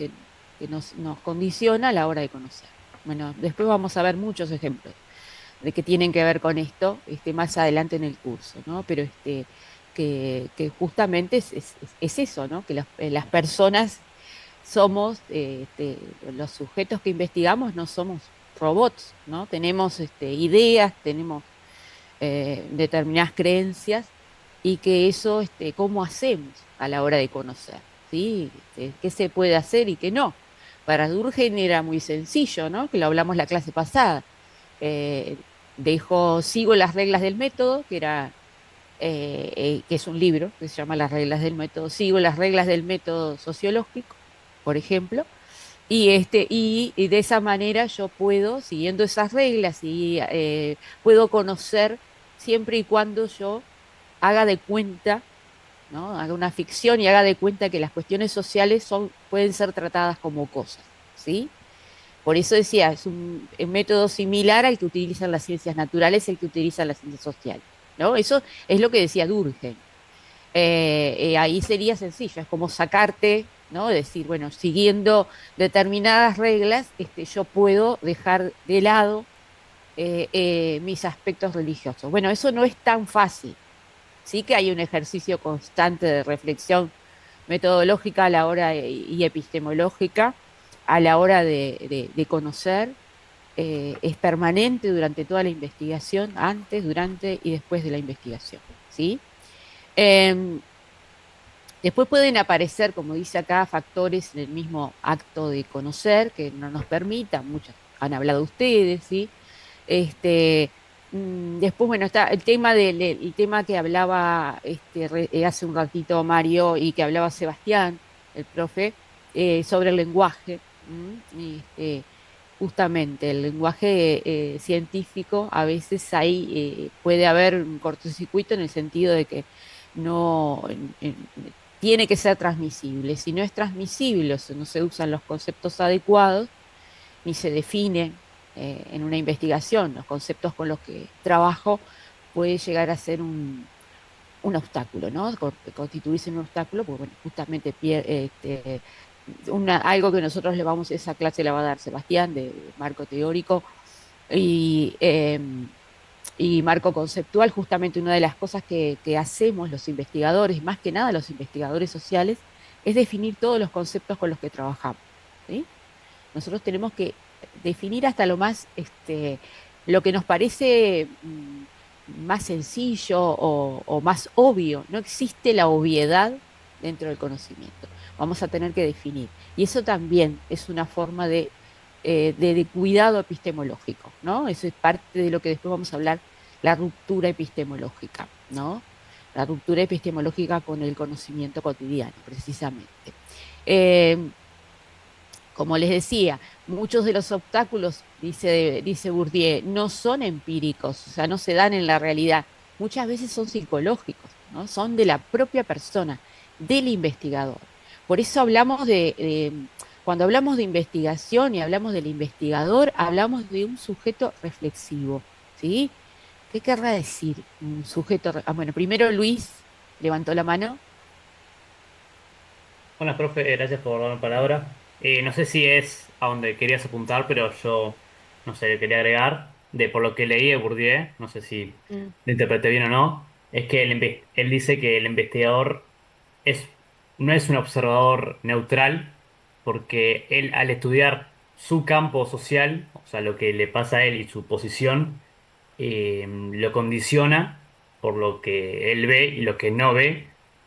condiciona a la hora de conocer. Bueno, después vamos a ver muchos ejemplos de que tienen que ver con esto, más adelante en el curso, ¿no? Pero que justamente es eso, ¿no? Que las personas somos, los sujetos que investigamos no somos robots, ¿no? Tenemos ideas, tenemos determinadas creencias y que eso, ¿cómo hacemos a la hora de conocer? ¿Sí? ¿Qué se puede hacer y qué no? Para Durkheim era muy sencillo, ¿no? Que lo hablamos la clase pasada. Eh, sigo las reglas del método, que es un libro que se llama Las reglas del método, sigo las reglas del método sociológico, por ejemplo, y de esa manera yo puedo, siguiendo esas reglas, y puedo conocer siempre y cuando yo haga de cuenta ¿no? Haga una ficción y haga de cuenta que las cuestiones sociales pueden ser tratadas como cosas, ¿sí? Por eso decía, es un método similar al que utilizan las ciencias naturales, el que utilizan las ciencias sociales, ¿no? Eso es lo que decía Durkheim. Ahí sería sencillo, es como sacarte, ¿no? Decir, bueno, siguiendo determinadas reglas, yo puedo dejar de lado mis aspectos religiosos. Bueno, eso no es tan fácil. Sí que hay un ejercicio constante de reflexión metodológica a la hora y epistemológica a la hora de conocer. Es permanente durante toda la investigación, antes, durante y después de la investigación, ¿sí? Em, Después pueden aparecer, como dice acá, factores en el mismo acto de conocer que no nos permitan, muchos han hablado ustedes, ¿sí? Este, Después, bueno, está el tema que hablaba hace un ratito Mario y que hablaba Sebastián, el profe, sobre el lenguaje. Justamente, el lenguaje científico, a veces ahí puede haber un cortocircuito en el sentido de que no tiene que ser transmisible. Si no es transmisible, o sea, no se usan los conceptos adecuados, ni se define en una investigación los conceptos con los que trabajo, puede llegar a ser un obstáculo, ¿no? Constituirse en un obstáculo, porque bueno, justamente algo que nosotros le vamos, esa clase la va a dar Sebastián de marco teórico y, y marco conceptual, justamente una de las cosas que hacemos los investigadores, más que nada los investigadores sociales, es definir todos los conceptos con los que trabajamos, ¿sí? Nosotros tenemos que definir hasta lo más, lo que nos parece más sencillo o más obvio. No existe la obviedad dentro del conocimiento. Vamos a tener que definir. Y eso también es una forma de cuidado epistemológico, ¿no? Eso es parte de lo que después vamos a hablar, la ruptura epistemológica, ¿no? La ruptura epistemológica con el conocimiento cotidiano, precisamente. Como les decía, muchos de los obstáculos, dice Bourdieu, no son empíricos, o sea, no se dan en la realidad. Muchas veces son psicológicos, ¿no? Son de la propia persona, del investigador. Por eso hablamos cuando hablamos de investigación y hablamos del investigador, hablamos de un sujeto reflexivo, ¿sí? ¿Qué querrá decir un sujeto? Bueno, primero Luis levantó la mano. Buenas, profe, gracias por darme palabra. No sé si es a donde querías apuntar, pero yo, no sé, quería agregar, por lo que leí de Bourdieu, no sé si Mm, lo interpreté bien o no, es que él dice que el investigador es, no es un observador neutral, porque él al estudiar su campo social, o sea, lo que le pasa a él y su posición, lo condiciona por lo que él ve y lo que no ve,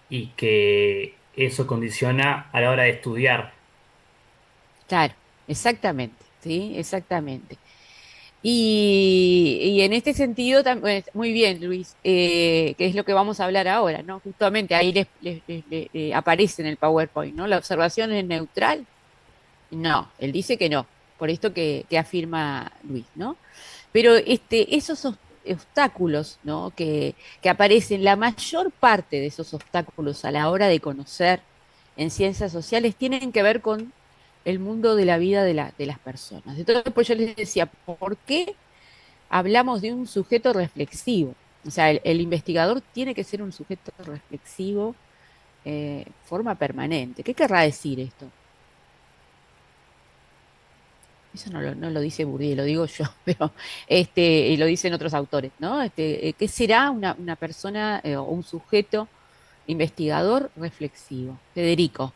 y que eso condiciona a la hora de estudiar. claro, exactamente, ¿sí? Exactamente. Y en este sentido, muy bien, Luis, que es lo que vamos a hablar ahora, ¿no? Justamente ahí aparece en el PowerPoint, ¿no? La observación es neutral. No, él dice que no, por esto que afirma Luis, ¿no? Pero esos obstáculos, ¿no? Que aparecen, la mayor parte de esos obstáculos a la hora de conocer en ciencias sociales tienen que ver con el mundo de la vida de las personas. Entonces, pues yo les decía, ¿por qué hablamos de un sujeto reflexivo? O sea, el investigador tiene que ser un sujeto reflexivo, forma permanente. ¿Qué querrá decir esto? Eso no lo dice Bourdieu, lo digo yo, pero y lo dicen otros autores, ¿no? ¿Qué será una persona o un sujeto investigador reflexivo? Federico.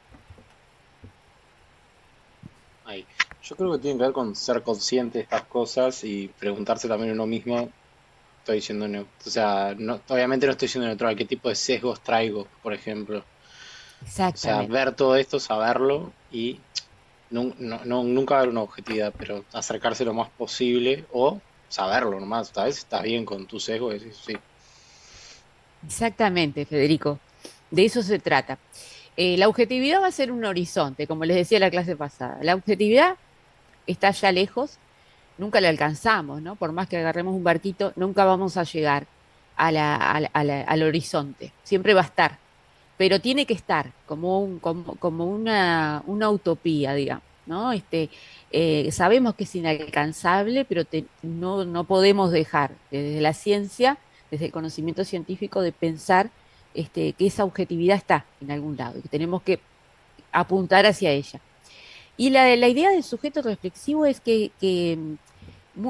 Ahí. Yo creo que tiene que ver con ser consciente de estas cosas y preguntarse también uno mismo, estoy diciendo, o sea, obviamente no estoy diciendo neutral, qué tipo de sesgos traigo, por ejemplo. O sea, Exactamente. ver todo esto, saberlo y nunca dar una objetividad, pero acercarse lo más posible o saberlo nomás. Tal vez estás bien con tu sesgo y decís, sí. Exactamente, Federico. De eso se trata. La objetividad va a ser un horizonte, como les decía en la clase pasada. La objetividad está allá lejos, nunca la alcanzamos, ¿no? Por más que agarremos un barquito, nunca vamos a llegar al horizonte. Siempre va a estar. pero tiene que estar como una utopía, digamos, ¿no? Sabemos que es inalcanzable, pero no podemos dejar desde la ciencia, desde el conocimiento científico, de pensar que esa objetividad está en algún lado y que tenemos que apuntar hacia ella. Y la idea del sujeto reflexivo es que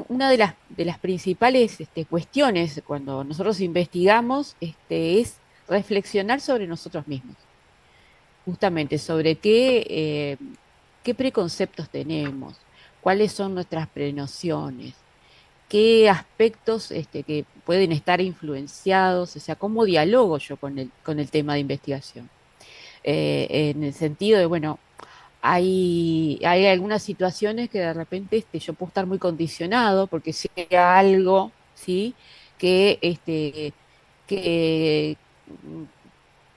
una de las principales cuestiones cuando nosotros investigamos es reflexionar sobre nosotros mismos, justamente sobre qué preconceptos tenemos, cuáles son nuestras prenociones, qué aspectos que pueden estar influenciados, o sea, cómo dialogo yo con el tema de investigación. En el sentido de, bueno, hay algunas situaciones que de repente yo puedo estar muy condicionado porque sea algo, ¿sí? Que, que, mm,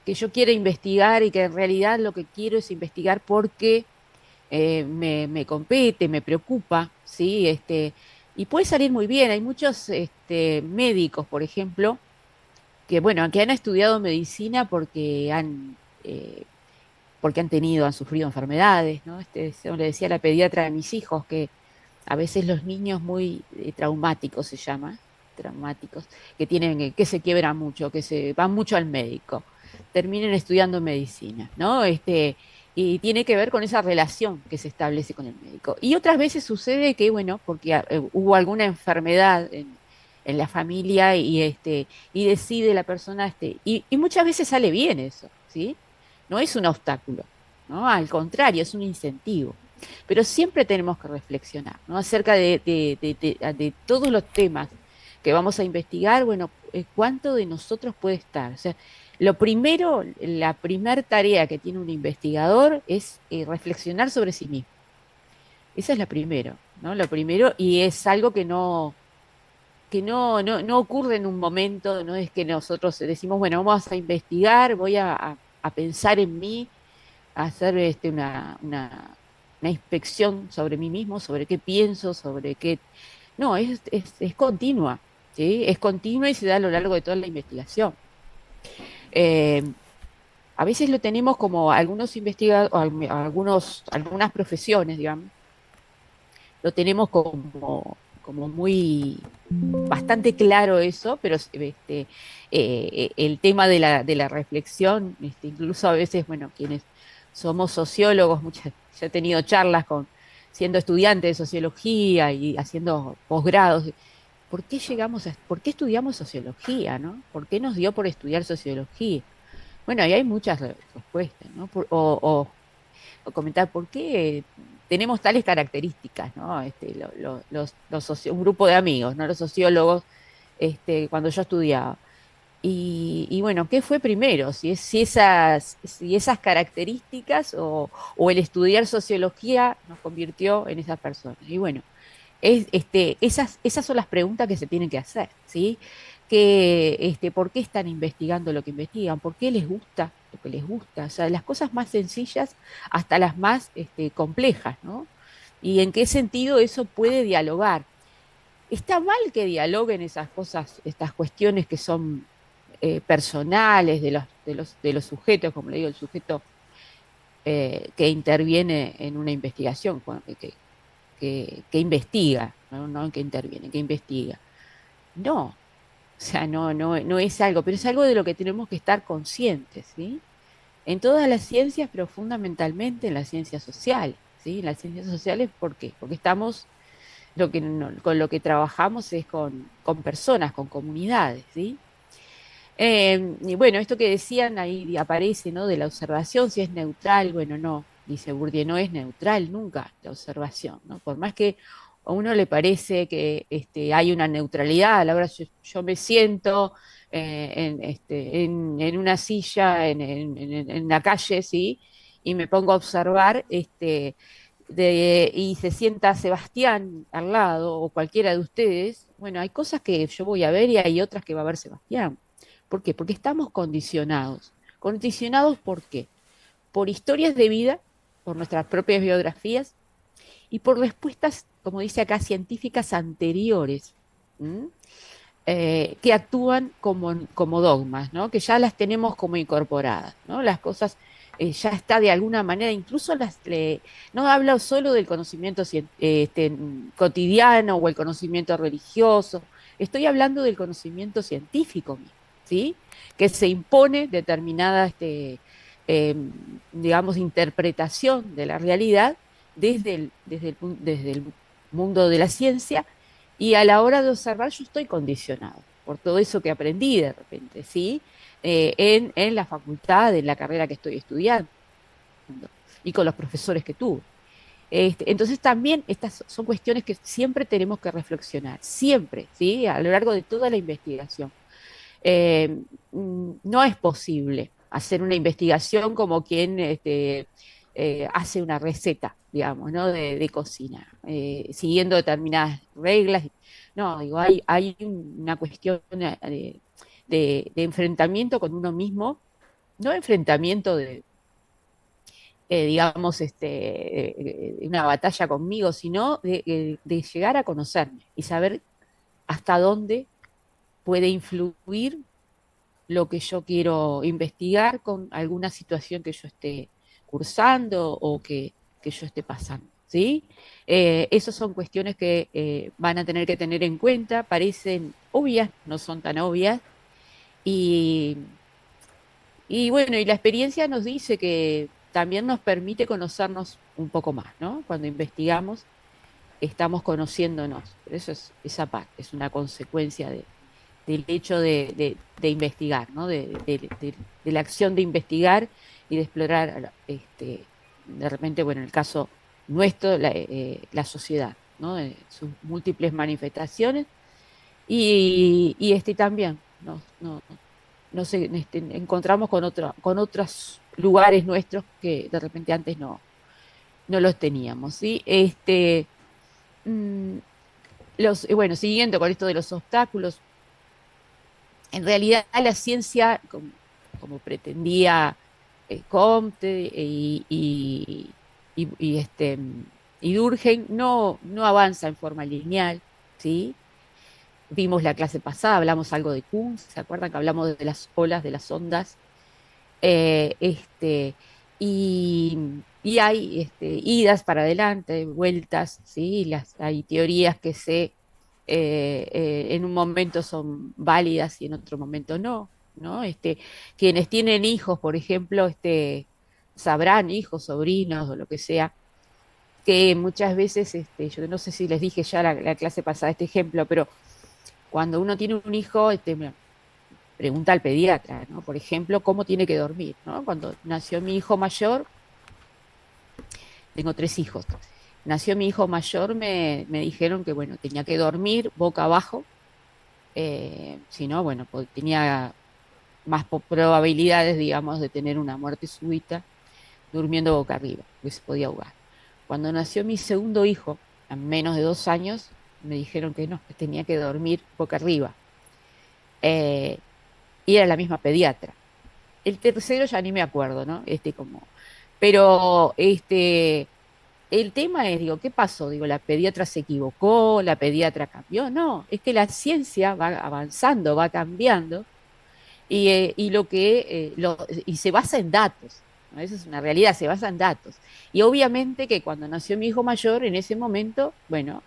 que yo quiera investigar y que en realidad lo que quiero es investigar porque me compete, me preocupa, ¿sí? Y puede salir muy bien. Hay muchos médicos, por ejemplo, que, bueno, que han estudiado medicina porque han sufrido enfermedades, ¿no? Yo le decía a la pediatra de mis hijos que a veces los niños muy traumáticos se llama, traumáticos, que se quiebran mucho, que se van mucho al médico, terminen estudiando medicina, ¿no? Y tiene que ver con esa relación que se establece con el médico. Y otras veces sucede que, bueno, porque hubo alguna enfermedad en la familia y decide la persona, y muchas veces sale bien eso, ¿sí? No es un obstáculo, ¿no? Al contrario, es un incentivo. Pero siempre tenemos que reflexionar, ¿no? Acerca de todos los temas que vamos a investigar, bueno, cuánto de nosotros puede estar. O sea, lo primero, la primer tarea que tiene un investigador es reflexionar sobre sí mismo. Esa es la primero, ¿no? Lo primero, y es algo que no ocurre en un momento, no es que nosotros decimos, bueno, vamos a investigar, voy a pensar en mí, a hacer una inspección sobre mí mismo, sobre qué pienso, sobre qué. No, es continua, ¿sí? Es continua y se da a lo largo de toda la investigación. Eh, a veces lo tenemos como algunos investigadores, algunas profesiones, digamos, lo tenemos como muy bastante claro eso, pero el tema de la reflexión, incluso a veces, bueno, quienes somos sociólogos, yo he tenido charlas siendo estudiante de sociología y haciendo posgrados. ¿Por qué estudiamos sociología, no? ¿Por qué nos dio por estudiar sociología? Bueno, ahí hay muchas respuestas, ¿no? O comentar por qué tenemos tales características, ¿no? Un grupo de amigos, ¿no? Los sociólogos, cuando yo estudiaba. Y bueno, ¿qué fue primero? Si esas características o el estudiar sociología nos convirtió en esas personas. Y bueno, esas son las preguntas que se tienen que hacer, ¿sí? ¿Por qué están investigando lo que investigan? ¿Por qué les gusta lo que les gusta? O sea, las cosas más sencillas hasta las más complejas, ¿no? Y en qué sentido eso puede dialogar. Está mal que dialoguen esas cosas, estas cuestiones que son personales de los sujetos, como le digo, el sujeto que interviene en una investigación, que investiga, no que interviene, que investiga. No, o sea, no es algo, pero es algo de lo que tenemos que estar conscientes, ¿sí? En todas las ciencias, pero fundamentalmente en las ciencias sociales, ¿sí? En las ciencias sociales, ¿por qué? Porque con lo que trabajamos es con personas, con comunidades, ¿sí? Y bueno, esto que decían ahí aparece, ¿no? De la observación, si es neutral, bueno, no, dice Bourdieu, no es neutral nunca la observación, ¿no? Por más que a uno le parece que hay una neutralidad, a la hora yo me siento en una silla en la calle, ¿sí? Y me pongo a observar, y se sienta Sebastián al lado o cualquiera de ustedes, bueno, hay cosas que yo voy a ver y hay otras que va a ver Sebastián. ¿Por qué? Porque estamos condicionados. ¿Condicionados por qué? Por historias de vida, por nuestras propias biografías y por respuestas, como dice acá, científicas anteriores. ¿Mm? que actúan como dogmas, ¿no? Que ya las tenemos como incorporadas, ¿no? Las cosas ya está de alguna manera, incluso no hablo solo del conocimiento cotidiano o el conocimiento religioso, estoy hablando del conocimiento científico mismo, ¿sí? Que se impone determinada, eh, digamos, interpretación de la realidad desde el mundo de la ciencia, y a la hora de observar yo estoy condicionado por todo eso que aprendí de repente, ¿sí? En la facultad, en la carrera que estoy estudiando y con los profesores que tuve. Entonces también estas son cuestiones que siempre tenemos que reflexionar, siempre, ¿sí? A lo largo de toda la investigación. No es posible hacer una investigación como quien hace una receta, digamos, ¿no? De cocina, siguiendo determinadas reglas. No, digo, hay una cuestión de enfrentamiento con uno mismo, no enfrentamiento digamos, una batalla conmigo, sino de llegar a conocerme y saber hasta dónde puede influir lo que yo quiero investigar con alguna situación que yo esté cursando o que yo esté pasando, ¿sí? Esas son cuestiones que van a tener que tener en cuenta, parecen obvias, no son tan obvias, y, y bueno, y la experiencia nos dice que también nos permite conocernos un poco más, ¿no? Cuando investigamos, estamos conociéndonos, pero eso es esa parte, es una consecuencia del hecho de investigar, ¿no? De la acción de investigar y de explorar, de repente, bueno, en el caso nuestro, la sociedad, ¿no? Sus múltiples manifestaciones y también encontramos con otros lugares nuestros que de repente antes no los teníamos, ¿sí? Mm, bueno, siguiendo con esto de los obstáculos, en realidad la ciencia, como pretendía Comte y Durkheim, no avanza en forma lineal, ¿sí? Vimos la clase pasada, hablamos algo de Kuhn, ¿se acuerdan que hablamos de las olas, de las ondas? Eh, este, y, y hay idas para adelante, vueltas, ¿sí? Hay teorías que en un momento son válidas y en otro momento ¿no? Quienes tienen hijos, por ejemplo, sabrán, hijos, sobrinos o lo que sea, que muchas veces, yo no sé si les dije ya la clase pasada este ejemplo, pero cuando uno tiene un hijo, pregunta al pediatra, ¿no? Por ejemplo, cómo tiene que dormir, ¿no? Cuando nació mi hijo mayor, tengo 3 hijos, nació mi hijo mayor, me dijeron que, bueno, tenía que dormir boca abajo, si no, bueno, tenía más probabilidades, digamos, de tener una muerte súbita durmiendo boca arriba, que se podía ahogar. Cuando nació mi segundo hijo, a menos de 2 años, me dijeron que no, que tenía que dormir boca arriba. Y era la misma pediatra. El tercero ya ni me acuerdo, ¿no? Pero el tema es, digo, ¿qué pasó? Digo, ¿la pediatra se equivocó? ¿La pediatra cambió? No, es que la ciencia va avanzando, va cambiando y se basa en datos, ¿no? Eso es una realidad, se basa en datos. Y obviamente que cuando nació mi hijo mayor, en ese momento, bueno,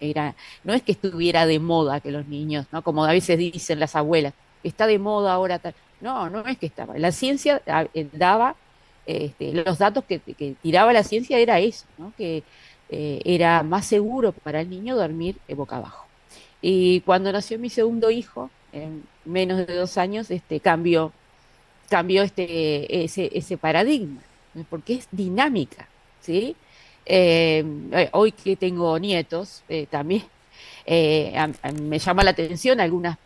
no es que estuviera de moda que los niños, ¿no? Como a veces dicen las abuelas, está de moda ahora tal. No, no es que estaba. La ciencia daba, los datos que tiraba la ciencia era eso, ¿no? Que era más seguro para el niño dormir boca abajo. Y cuando nació mi segundo hijo, en menos de 2 años, cambió ese paradigma, ¿no? Porque es dinámica, ¿sí? Hoy que tengo nietos, también me llama la atención algunas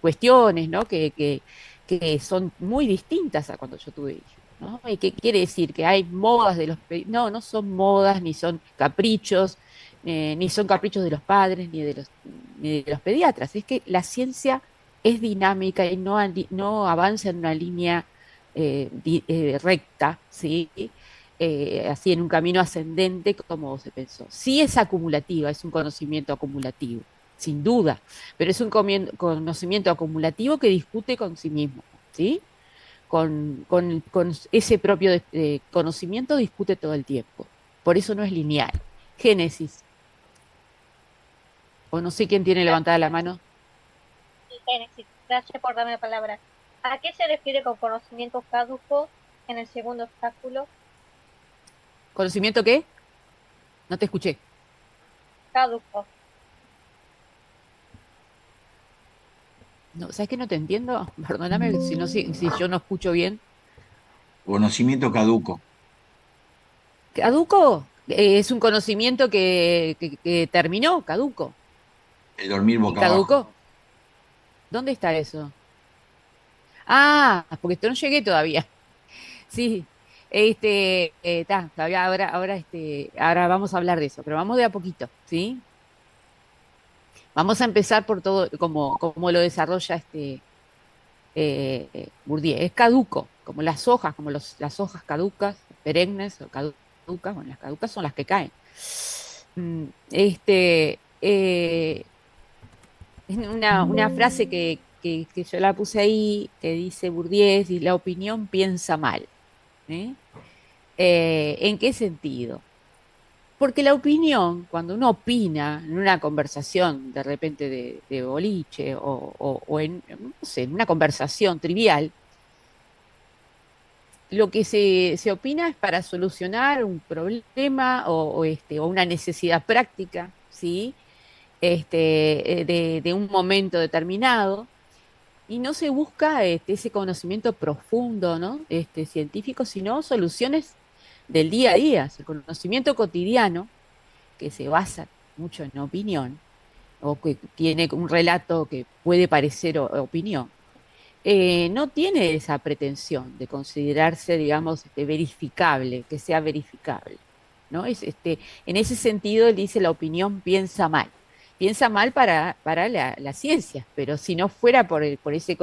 cuestiones, ¿no? Que son muy distintas a cuando yo tuve hijos, ¿no? ¿Y qué quiere decir? Que hay modas de no, no son modas, ni son caprichos, ni son caprichos de los padres, ni de los pediatras. Es que la ciencia es dinámica y no avanza en una línea recta, ¿sí? Así en un camino ascendente como se pensó. Sí es acumulativa, es un conocimiento acumulativo, sin duda, pero es un conocimiento acumulativo que discute con sí mismo, ¿sí? Con ese propio conocimiento discute todo el tiempo. Por eso no es lineal. Génesis, o no sé quién tiene levantada la mano. Génesis, gracias por darme la palabra. ¿A qué se refiere con conocimiento caduco en el segundo obstáculo? ¿Conocimiento qué? No te escuché. Caduco. No, ¿sabes qué? No te entiendo. Perdóname si, no, si yo no escucho bien. Conocimiento caduco, ¿Caduco? Es un conocimiento que terminó, caduco. el dormir ¿Y boca abajo. caducó? ¿Dónde está eso? Ah, porque no llegué todavía. Sí, todavía ahora vamos a hablar de eso, pero vamos de a poquito, ¿sí? Vamos a empezar por todo, como lo desarrolla Bourdieu. Es caduco, como las hojas, como las hojas caducas, perennes o caducas, bueno, las caducas son las que caen. Mm, Este, es una frase que yo la puse ahí, que dice Bourdieu, y la opinión piensa mal. ¿Eh? ¿En qué sentido? Porque la opinión, cuando uno opina en una conversación de repente de boliche o en, no sé, en una conversación trivial, lo que se opina es para solucionar un problema o una necesidad práctica, ¿sí? De un momento determinado, y no se busca ese conocimiento profundo, ¿no? Científico, sino soluciones del día a día, el conocimiento cotidiano que se basa mucho en opinión, o que tiene un relato que puede parecer opinión, no tiene esa pretensión de considerarse, digamos, verificable, que sea verificable, ¿no? En ese sentido, él dice, la opinión piensa mal para la ciencia, pero si no fuera por ese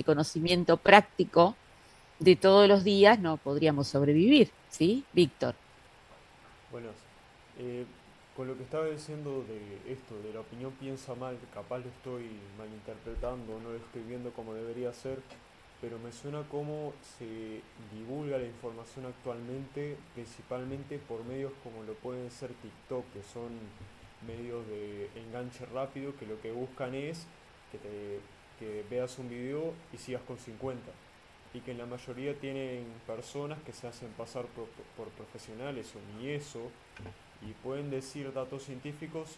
conocimiento práctico de todos los días, no podríamos sobrevivir, ¿sí, Víctor? Buenas. Eh, con lo que estaba diciendo de esto, de la opinión piensa mal, capaz lo estoy malinterpretando, no lo estoy viendo como debería ser, pero me suena como se divulga la información actualmente, principalmente por medios como lo pueden ser TikTok, que son medios de enganche rápido, que lo que buscan es que veas un video y sigas con 50 y que en la mayoría tienen personas que se hacen pasar por profesionales o ni eso, y pueden decir datos científicos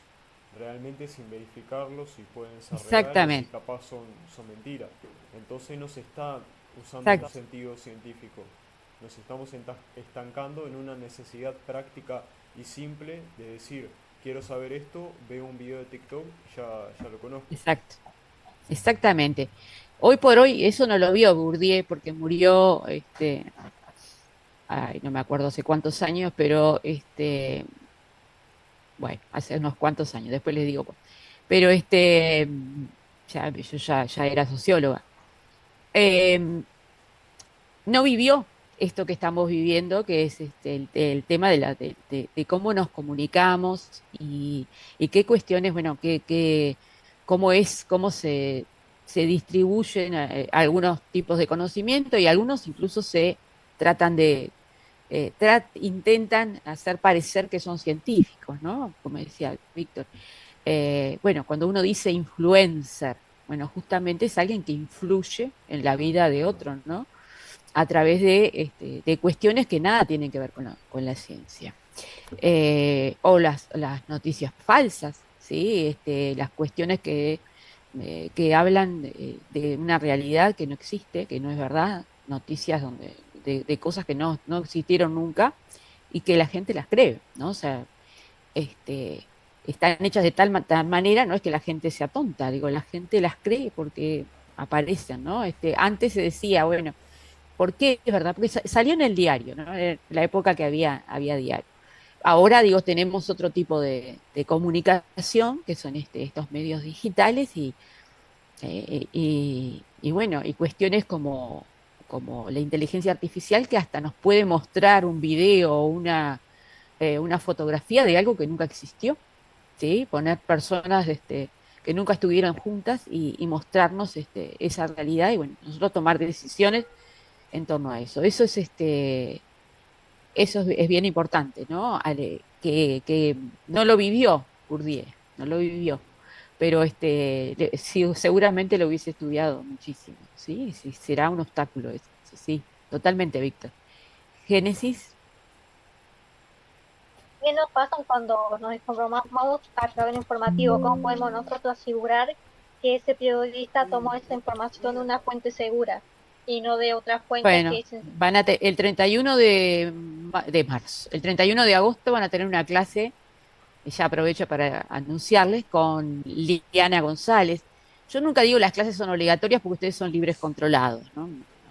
realmente sin verificarlos si pueden ser reales y Exactamente, capaz son mentiras. Entonces no se está usando un exacto. sentido científico, nos estamos estancando en una necesidad práctica y simple de decir, quiero saber esto, veo un video de TikTok, ya lo conozco. Exacto, exactamente. Hoy por hoy eso no lo vio Bourdieu porque murió, ay, no me acuerdo hace cuántos años, pero bueno, hace unos cuantos años, después les digo, pero yo ya era socióloga. Em, no vivió esto que estamos viviendo, que es el tema de cómo nos comunicamos y qué cuestiones, bueno, cómo se distribuyen algunos tipos de conocimiento y algunos incluso se tratan intentan hacer parecer que son científicos, ¿no? Como decía Víctor. Bueno, cuando uno dice influencer, bueno, justamente es alguien que influye en la vida de otros, ¿no? A través de cuestiones que nada tienen que ver con la ciencia. O las noticias falsas, ¿sí? Las cuestiones que hablan de una realidad que no existe, que no es verdad, noticias de cosas que no existieron nunca y que la gente las cree, ¿no? O sea, este, están hechas de tal manera, no es que la gente sea tonta, digo, la gente las cree porque aparecen, ¿no? Antes se decía, bueno, ¿por qué es verdad? Porque salió en el diario, ¿no? En la época que había diario. Ahora, digo, tenemos otro tipo de comunicación, que son estos medios digitales y bueno, y cuestiones como la inteligencia artificial que hasta nos puede mostrar un video o una fotografía de algo que nunca existió, ¿sí? Poner personas que nunca estuvieron juntas y mostrarnos esa realidad y bueno, nosotros tomar decisiones en torno a eso. Eso es bien importante, ¿no? Que no lo vivió Bourdieu, no lo vivió, pero sí, seguramente lo hubiese estudiado muchísimo, ¿sí? Sí, será un obstáculo eso, sí, totalmente, Víctor. Génesis, ¿Qué nos pasa cuando nos informamos a través de informativo? ¿Cómo podemos nosotros asegurar que ese periodista tomó esa información de una fuente segura y no de otras fuentes que bueno, dicen? el 31 de marzo, el 31 de agosto van a tener una clase, y ya aprovecho para anunciarles, con Liliana González. Yo nunca digo las clases son obligatorias porque ustedes son libres controlados, ¿no?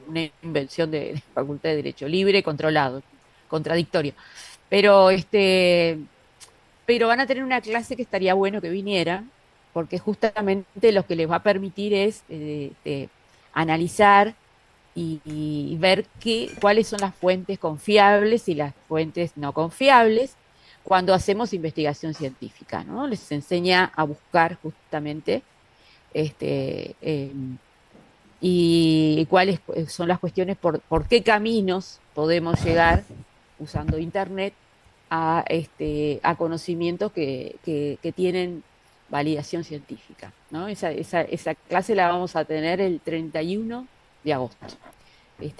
Una invención de Facultad de Derecho, libre, controlado, contradictorio. Pero, pero van a tener una clase que estaría bueno que viniera, porque justamente lo que les va a permitir es analizar y ver cuáles son las fuentes confiables y las fuentes no confiables cuando hacemos investigación científica, ¿no? Les enseña a buscar justamente este, y cuáles son las cuestiones, por qué caminos podemos llegar usando Internet a conocimientos que tienen validación científica, ¿no? Esa clase la vamos a tener el 31 de agosto,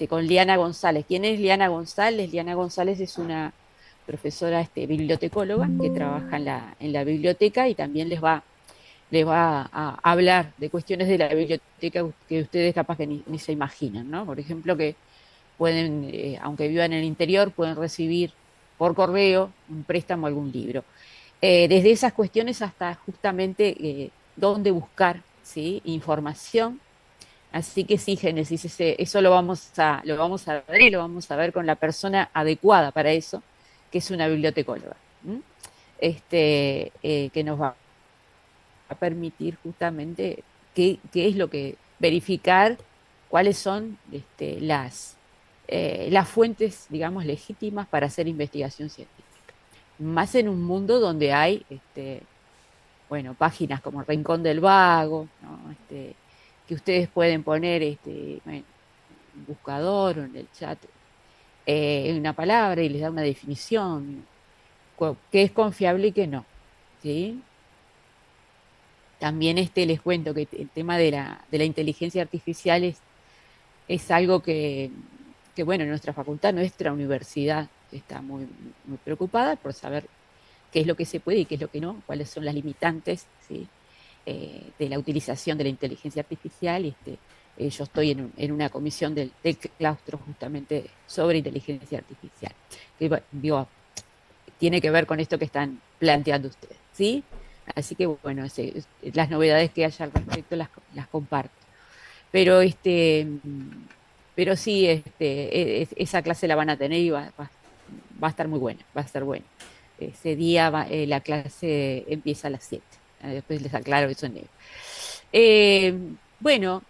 con Liana González. ¿Quién es Liana González? Liana González es una profesora bibliotecóloga que trabaja en la biblioteca y también les va a hablar de cuestiones de la biblioteca que ustedes capaz que ni se imaginan, ¿no? Por ejemplo, que pueden, aunque vivan en el interior, pueden recibir por correo un préstamo a algún libro. Desde esas cuestiones hasta justamente dónde buscar, ¿sí? Información. Así que sí, Génesis, eso lo vamos a ver y lo vamos a ver con la persona adecuada para eso, que es una bibliotecóloga, ¿m? Que nos va a permitir justamente qué es lo que verificar, cuáles son las fuentes, digamos, legítimas para hacer investigación científica. Más en un mundo donde hay, bueno, páginas como Rincón del Vago, ¿no? Que ustedes pueden poner bueno, un buscador o en el chat una palabra y les da una definición, qué es confiable y qué no, ¿sí? También les cuento que el tema de la inteligencia artificial es algo que, bueno, nuestra facultad, nuestra universidad está muy, muy preocupada por saber qué es lo que se puede y qué es lo que no, cuáles son las limitantes, ¿sí? De la utilización de la inteligencia artificial. Yo estoy en una comisión del claustro justamente sobre inteligencia artificial, que bueno, digo, tiene que ver con esto que están planteando ustedes, ¿sí? Así que bueno, las novedades que haya al respecto las comparto. Pero pero sí, esa clase la van a tener y va a estar muy buena, va a estar buena. Ese día la clase empieza a las 7. Después les aclaro eso en negro. Eh, bueno,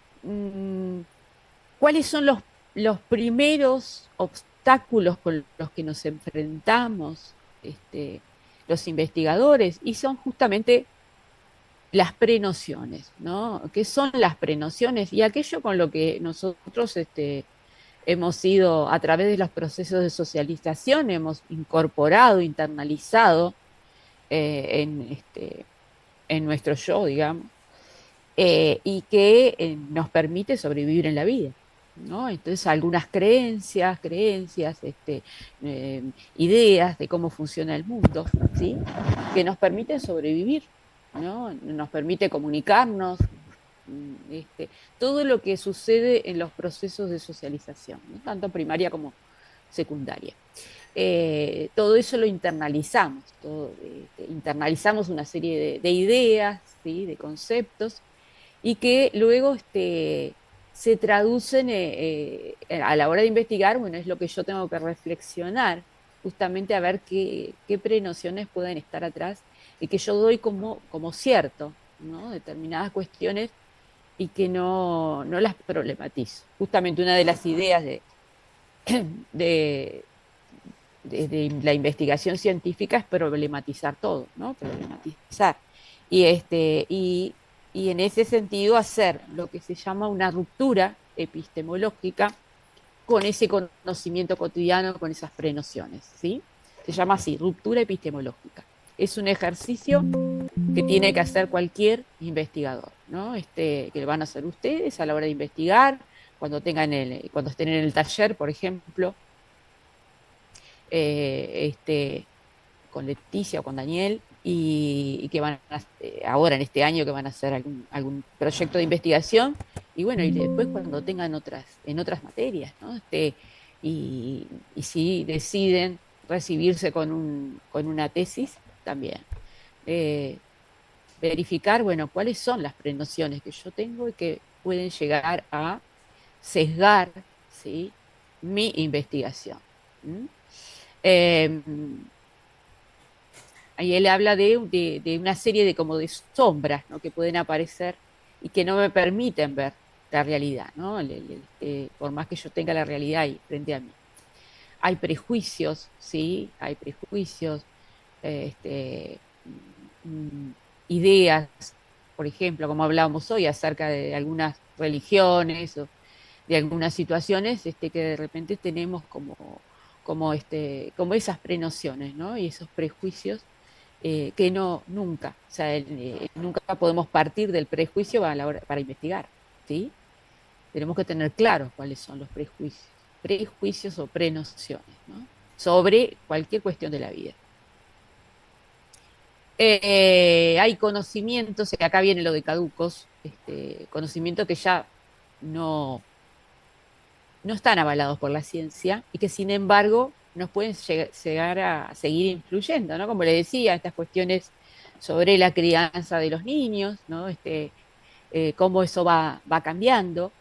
¿cuáles son los primeros obstáculos con los que nos enfrentamos los investigadores? Y son justamente las prenociones, ¿no? ¿Qué son las prenociones? Y aquello con lo que nosotros hemos ido, a través de los procesos de socialización, hemos incorporado, internalizado en nuestro yo, digamos, y que nos permite sobrevivir en la vida, ¿no? Entonces, algunas creencias, ideas de cómo funciona el mundo, ¿sí? Que nos permiten sobrevivir, ¿no? Nos permite comunicarnos, todo lo que sucede en los procesos de socialización, ¿no? Tanto primaria como secundaria. Todo eso lo internalizamos, internalizamos una serie de ideas, ¿sí? De conceptos, y que luego se traducen a la hora de investigar. Bueno, es lo que yo tengo que reflexionar, justamente a ver qué prenociones pueden estar atrás y que yo doy como cierto, ¿no? Determinadas cuestiones y que no las problematizo. Justamente una de las ideas de, de la investigación científica es problematizar todo, ¿no? Problematizar. Y y en ese sentido hacer lo que se llama una ruptura epistemológica con ese conocimiento cotidiano, con esas prenociones, ¿sí? Se llama así, ruptura epistemológica. Es un ejercicio que tiene que hacer cualquier investigador, ¿no? Que lo van a hacer ustedes a la hora de investigar, cuando estén en el taller, por ejemplo, con Leticia o con Daniel, y que van a, ahora en este año que van a hacer algún proyecto de investigación, y bueno, y después cuando tengan en otras materias, ¿no? Y si deciden recibirse con una tesis, también. Eh, Verificar, bueno, cuáles son las prenociones que yo tengo y que pueden llegar a sesgar, ¿sí?, mi investigación. ¿Mm? Eh, Ahí él habla de una serie de como de sombras, ¿no?, que pueden aparecer y que no me permiten ver la realidad, ¿no? Por más que yo tenga la realidad ahí frente a mí. Hay prejuicios, ¿sí? Hay prejuicios, este, mm, ideas, por ejemplo, como hablábamos hoy, acerca de algunas religiones o de algunas situaciones, que de repente tenemos como esas prenociones, ¿no? Y esos prejuicios, que nunca, o sea, nunca podemos partir del prejuicio para investigar, ¿sí? Tenemos que tener claro cuáles son los prejuicios o prenociones, ¿no?, sobre cualquier cuestión de la vida. Hay conocimientos, y acá viene lo de caducos, conocimientos que ya no, no están avalados por la ciencia y que sin embargo nos pueden llegar a seguir influyendo, ¿no? Como le decía, estas cuestiones sobre la crianza de los niños, ¿no? Cómo eso va cambiando,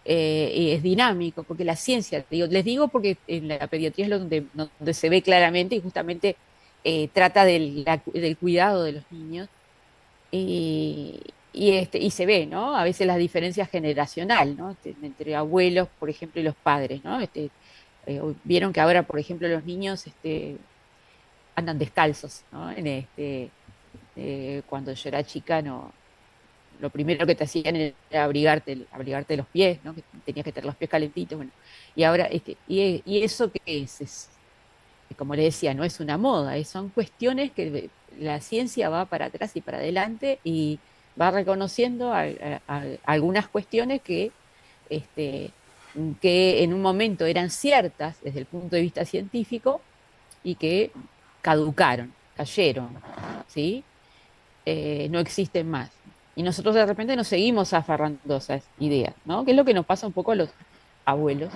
y es dinámico, porque la ciencia, les digo porque en la pediatría es donde se ve claramente y justamente trata del cuidado de los niños y se ve, ¿no? A veces la diferencia generacional, ¿no? Entre abuelos, por ejemplo, y los padres, ¿no? Vieron que ahora, por ejemplo, los niños andan descalzos, ¿no? Cuando yo era chica, no, lo primero que te hacían era abrigarte los pies, ¿no? Que tenías que tener los pies calentitos, bueno. Y ahora, y eso qué es, como le decía, no es una moda, son cuestiones que la ciencia va para atrás y para adelante y va reconociendo algunas cuestiones este, que en un momento eran ciertas desde el punto de vista científico y que caducaron, cayeron, ¿sí? No existen más. Y nosotros de repente nos seguimos aferrando a esas ideas, ¿no? Que es lo que nos pasa un poco a los abuelos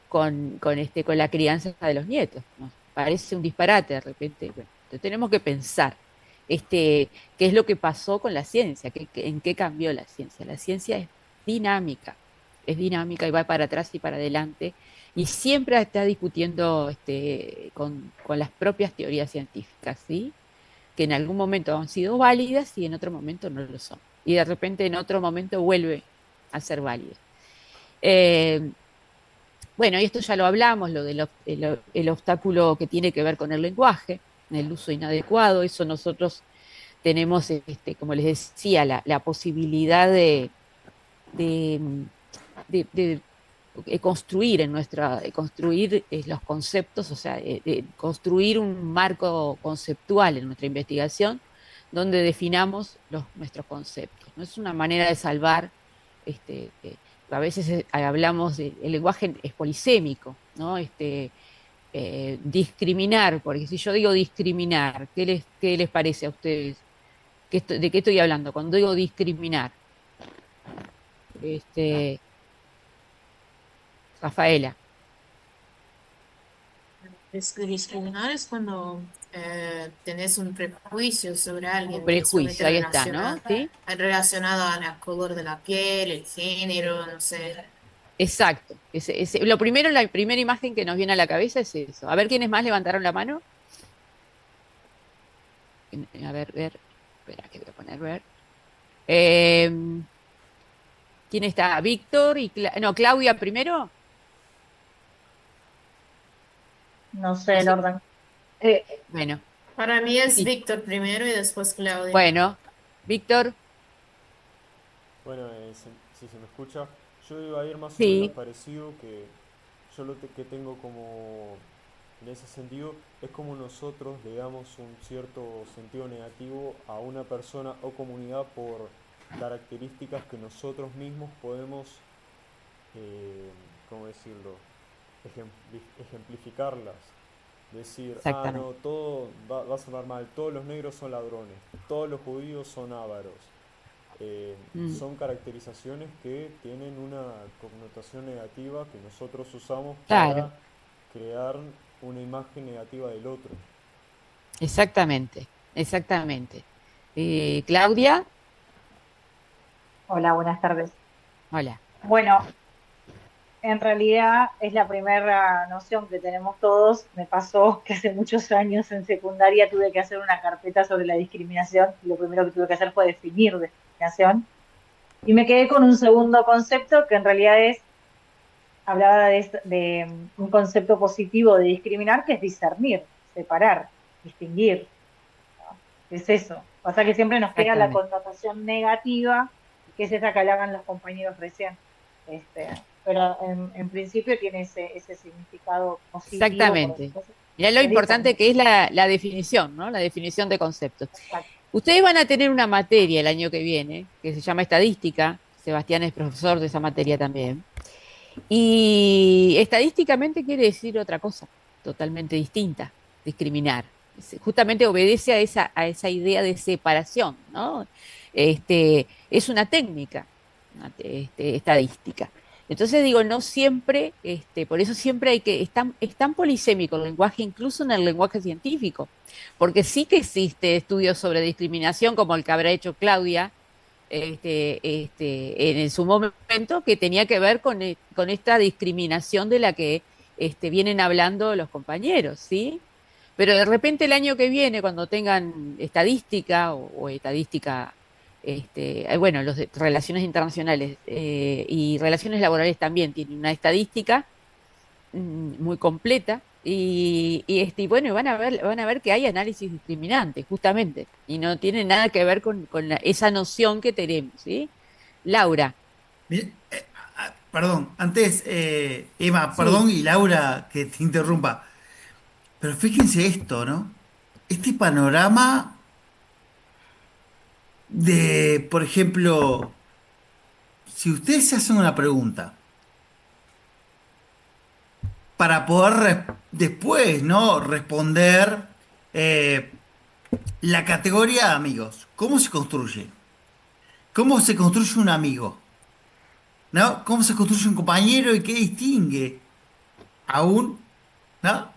con la crianza de los nietos. Nos parece un disparate de repente. Bueno, entonces tenemos que pensar qué es lo que pasó con la ciencia, en qué cambió la ciencia. La ciencia es dinámica y va para atrás y para adelante, y siempre está discutiendo con las propias teorías científicas, ¿sí? Que en algún momento han sido válidas y en otro momento no lo son. Y de repente en otro momento vuelve a ser válida. Bueno, y esto ya lo hablamos, lo del el obstáculo que tiene que ver con el lenguaje, el uso inadecuado. Eso nosotros tenemos, como les decía, la posibilidad de, de construir construir los conceptos, o sea, de construir un marco conceptual en nuestra investigación donde definamos nuestros conceptos, ¿no? Es una manera de salvar, a veces hablamos el lenguaje es polisémico, ¿no? Discriminar, porque si yo digo discriminar, ¿qué les parece a ustedes? ¿De qué estoy hablando? Cuando digo discriminar, este, Rafaela. Discriminar es cuando tenés un prejuicio sobre alguien, usualmente Prejuicio, ahí está, ¿no? ¿Sí? relacionado al color de la piel, el género, no sé. Exacto. Lo primero, la primera imagen que nos viene a la cabeza es eso. A ver quiénes más levantaron la mano. A ver. Espera, que voy a poner ver. ¿Quién está? ¿Víctor y no, Claudia primero? No sé No el sé. orden. Bueno, Para mí es sí. Víctor primero y después Claudia. Bueno, Víctor. Bueno, si se me escucha, yo iba a ir más o menos Sí, parecido que yo que tengo como, en ese sentido, es como nosotros le damos un cierto sentido negativo a una persona o comunidad por características que nosotros mismos podemos, eh, ¿cómo decirlo?, ejemplificarlas. Decir, ah, no, exactamente. todo va a sonar mal, todos los negros son ladrones, todos los judíos son ávaros. Mm, Son caracterizaciones que tienen una connotación negativa que nosotros usamos claro, para crear una imagen negativa del otro. exactamente, exactamente. Claudia, Hola, buenas tardes. hola. Bueno, en realidad es la primera noción que tenemos todos. Me pasó que hace muchos años en secundaria tuve que hacer una carpeta sobre la discriminación y lo primero que tuve que hacer fue definir discriminación. Y me quedé con un segundo concepto que en realidad hablaba un concepto positivo de discriminar, que es discernir, separar, distinguir. Es eso. Pasa que siempre nos queda la Exactamente, connotación negativa, que es esa que hablaban los compañeros recién. Pero en principio tiene ese significado positivo, por exactamente. decirlo así, Mirá lo de importante discernir. que es la definición, ¿no? La definición de conceptos. Exacto. Ustedes van a tener una materia el año que viene que se llama estadística. Sebastián es profesor de esa materia también. Y estadísticamente quiere decir otra cosa, totalmente distinta, discriminar. Justamente obedece a esa idea de separación, ¿no? Es una técnica, estadística. Entonces digo, no siempre, por eso siempre es tan polisémico el lenguaje, incluso en el lenguaje científico, porque sí que existe estudios sobre discriminación, como el que habrá hecho Claudia, en su momento, que tenía que ver con esta discriminación de la que vienen hablando los compañeros, ¿sí? Pero de repente el año que viene, cuando tengan estadística o estadística, bueno, relaciones internacionales y relaciones laborales también tienen una estadística muy completa. Y bueno, van a ver que hay análisis discriminantes, justamente, y no tiene nada que ver con esa noción que tenemos, ¿sí? Laura, Perdón, antes, Emma, sí, perdón, y Laura, que te interrumpa, pero fíjense esto, ¿no? Este panorama de, por ejemplo, si ustedes se hacen una pregunta para poder después, ¿no? Responder eh, la categoría de amigos, ¿cómo se construye? ¿Cómo se construye un amigo? ¿No? ¿Cómo se construye un compañero y qué distingue a un, ¿no?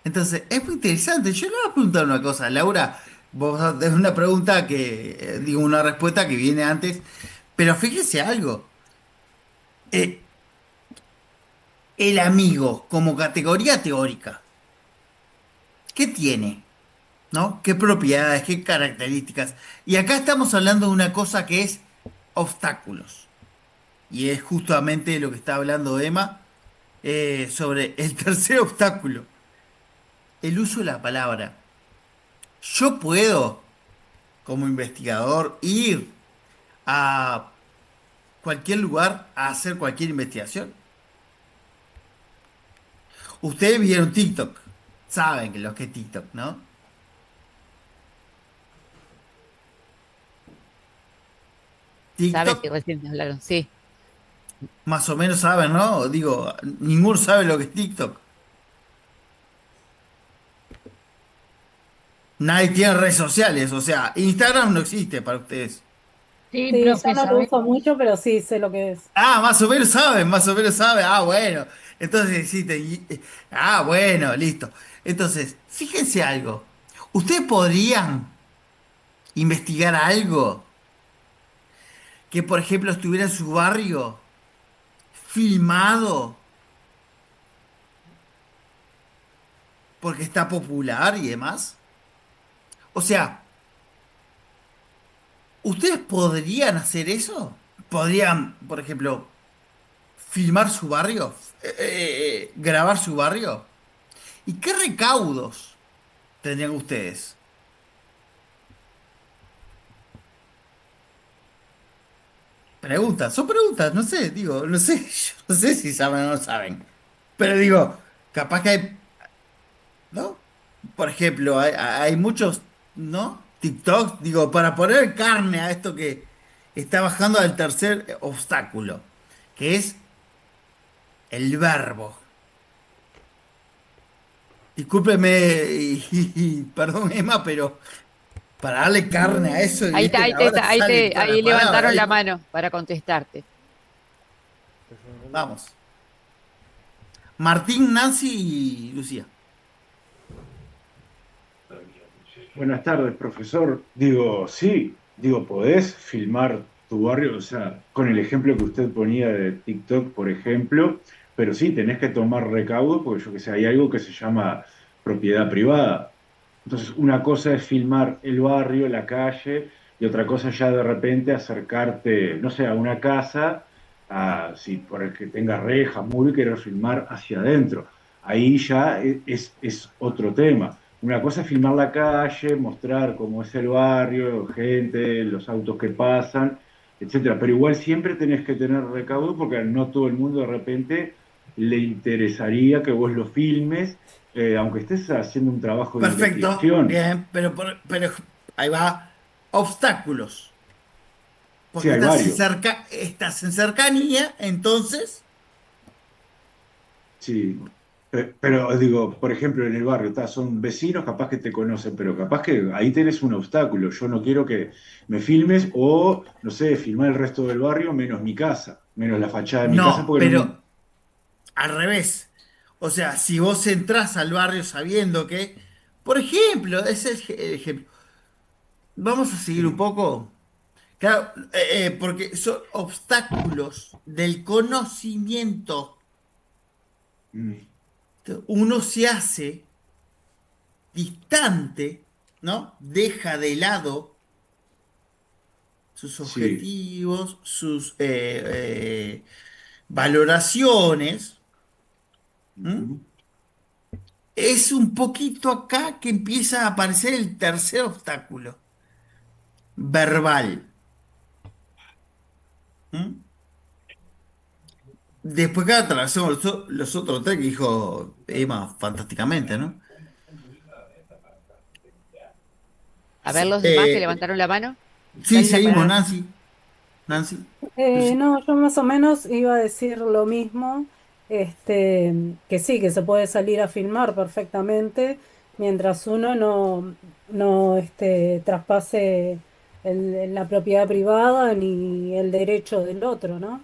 Entonces, es muy interesante. Yo le voy a preguntar una cosa, Laura. Es una pregunta que, digo, una respuesta que viene antes, pero fíjese algo. Eh, el amigo como categoría teórica, ¿qué tiene? ¿No? ¿Qué propiedades, qué características? Y acá estamos hablando de una cosa que es obstáculos. Y es justamente lo que está hablando Emma sobre el tercer obstáculo, el uso de la palabra. Yo puedo, como investigador, ir a cualquier lugar a hacer cualquier investigación. Ustedes vieron TikTok, saben que lo que es TikTok, ¿no? sabes TikTok que recién hablaron, sí. más o menos saben, ¿no? Digo, ninguno sabe lo que es TikTok. Nadie tiene redes sociales, o sea, Instagram no existe para ustedes. Sí, Sí, yo profe, no lo ¿sabés? uso mucho, pero sí sé lo que es. Ah, más o menos saben, más o menos saben. Ah, bueno. Entonces existe. Ah, bueno, listo. Entonces, fíjense algo. ¿Ustedes podrían investigar algo que, por ejemplo, estuviera en su barrio filmado porque está popular y demás? O sea, ¿ustedes podrían hacer eso? ¿Podrían, por ejemplo, filmar su barrio? ¿Grabar su barrio? ¿Y qué recaudos tendrían ustedes? Preguntas, son preguntas, no sé, digo, no sé, yo no sé si saben o no saben. Pero digo, capaz que hay, ¿no? Por ejemplo, hay muchos, ¿no? TikTok, digo, para poner carne a esto que está bajando al tercer obstáculo, que es el verbo. Discúlpeme perdón, Emma, pero para darle carne a eso y Ahí, viste, ahora salen todas las ahí palabras, levantaron la ¿viste? mano para contestarte. Vamos. Martín, Nancy y Lucía. Buenas tardes, profesor. Digo, sí, digo, podés filmar tu barrio, o sea, con el ejemplo que usted ponía de TikTok, por ejemplo, pero sí, tenés que tomar recaudo porque yo que sé, hay algo que se llama propiedad privada. Entonces, una cosa es filmar el barrio, la calle, y otra cosa ya de repente acercarte, no sé, a una casa, si por el que tenga rejas, muro y querer filmar hacia adentro. Ahí ya es otro tema. Una cosa es filmar la calle, mostrar cómo es el barrio, gente, los autos que pasan, etcétera. Pero igual siempre tenés que tener recaudo porque no todo el mundo de repente le interesaría que vos lo filmes, aunque estés haciendo un trabajo de Perfecto, investigación. bien, pero ahí va. Obstáculos. Sí, Porque hay varios. estás en cercanía, entonces, Sí. Pero digo, por ejemplo, en el barrio, son vecinos, capaz que te conocen, pero capaz que ahí tenés un obstáculo. Yo no quiero que me filmes o, no sé, filmar el resto del barrio menos mi casa, menos la fachada de mi casa, no, porque no me... pero al revés. O sea, si vos entrás al barrio sabiendo que, por ejemplo, ese es el ejemplo. Vamos a seguir un Sí. poco. Claro, porque son obstáculos del conocimiento. Mm, Uno se hace distante, ¿no? Deja de lado sus sí. objetivos, sus valoraciones. ¿M? Ujú. Es un poquito acá que empieza a aparecer el tercer obstáculo, verbal. ¿M? Después cada atravesamos los otros tres que dijo Emma fantásticamente, ¿no? A ver los demás que Eh, levantaron la mano. sí, Dale la seguimos, palabra. Nancy. Nancy. Lucy. No, yo más o menos iba a decir lo mismo, que sí, que se puede salir a filmar perfectamente mientras uno no traspase la propiedad privada ni el derecho del otro, ¿no?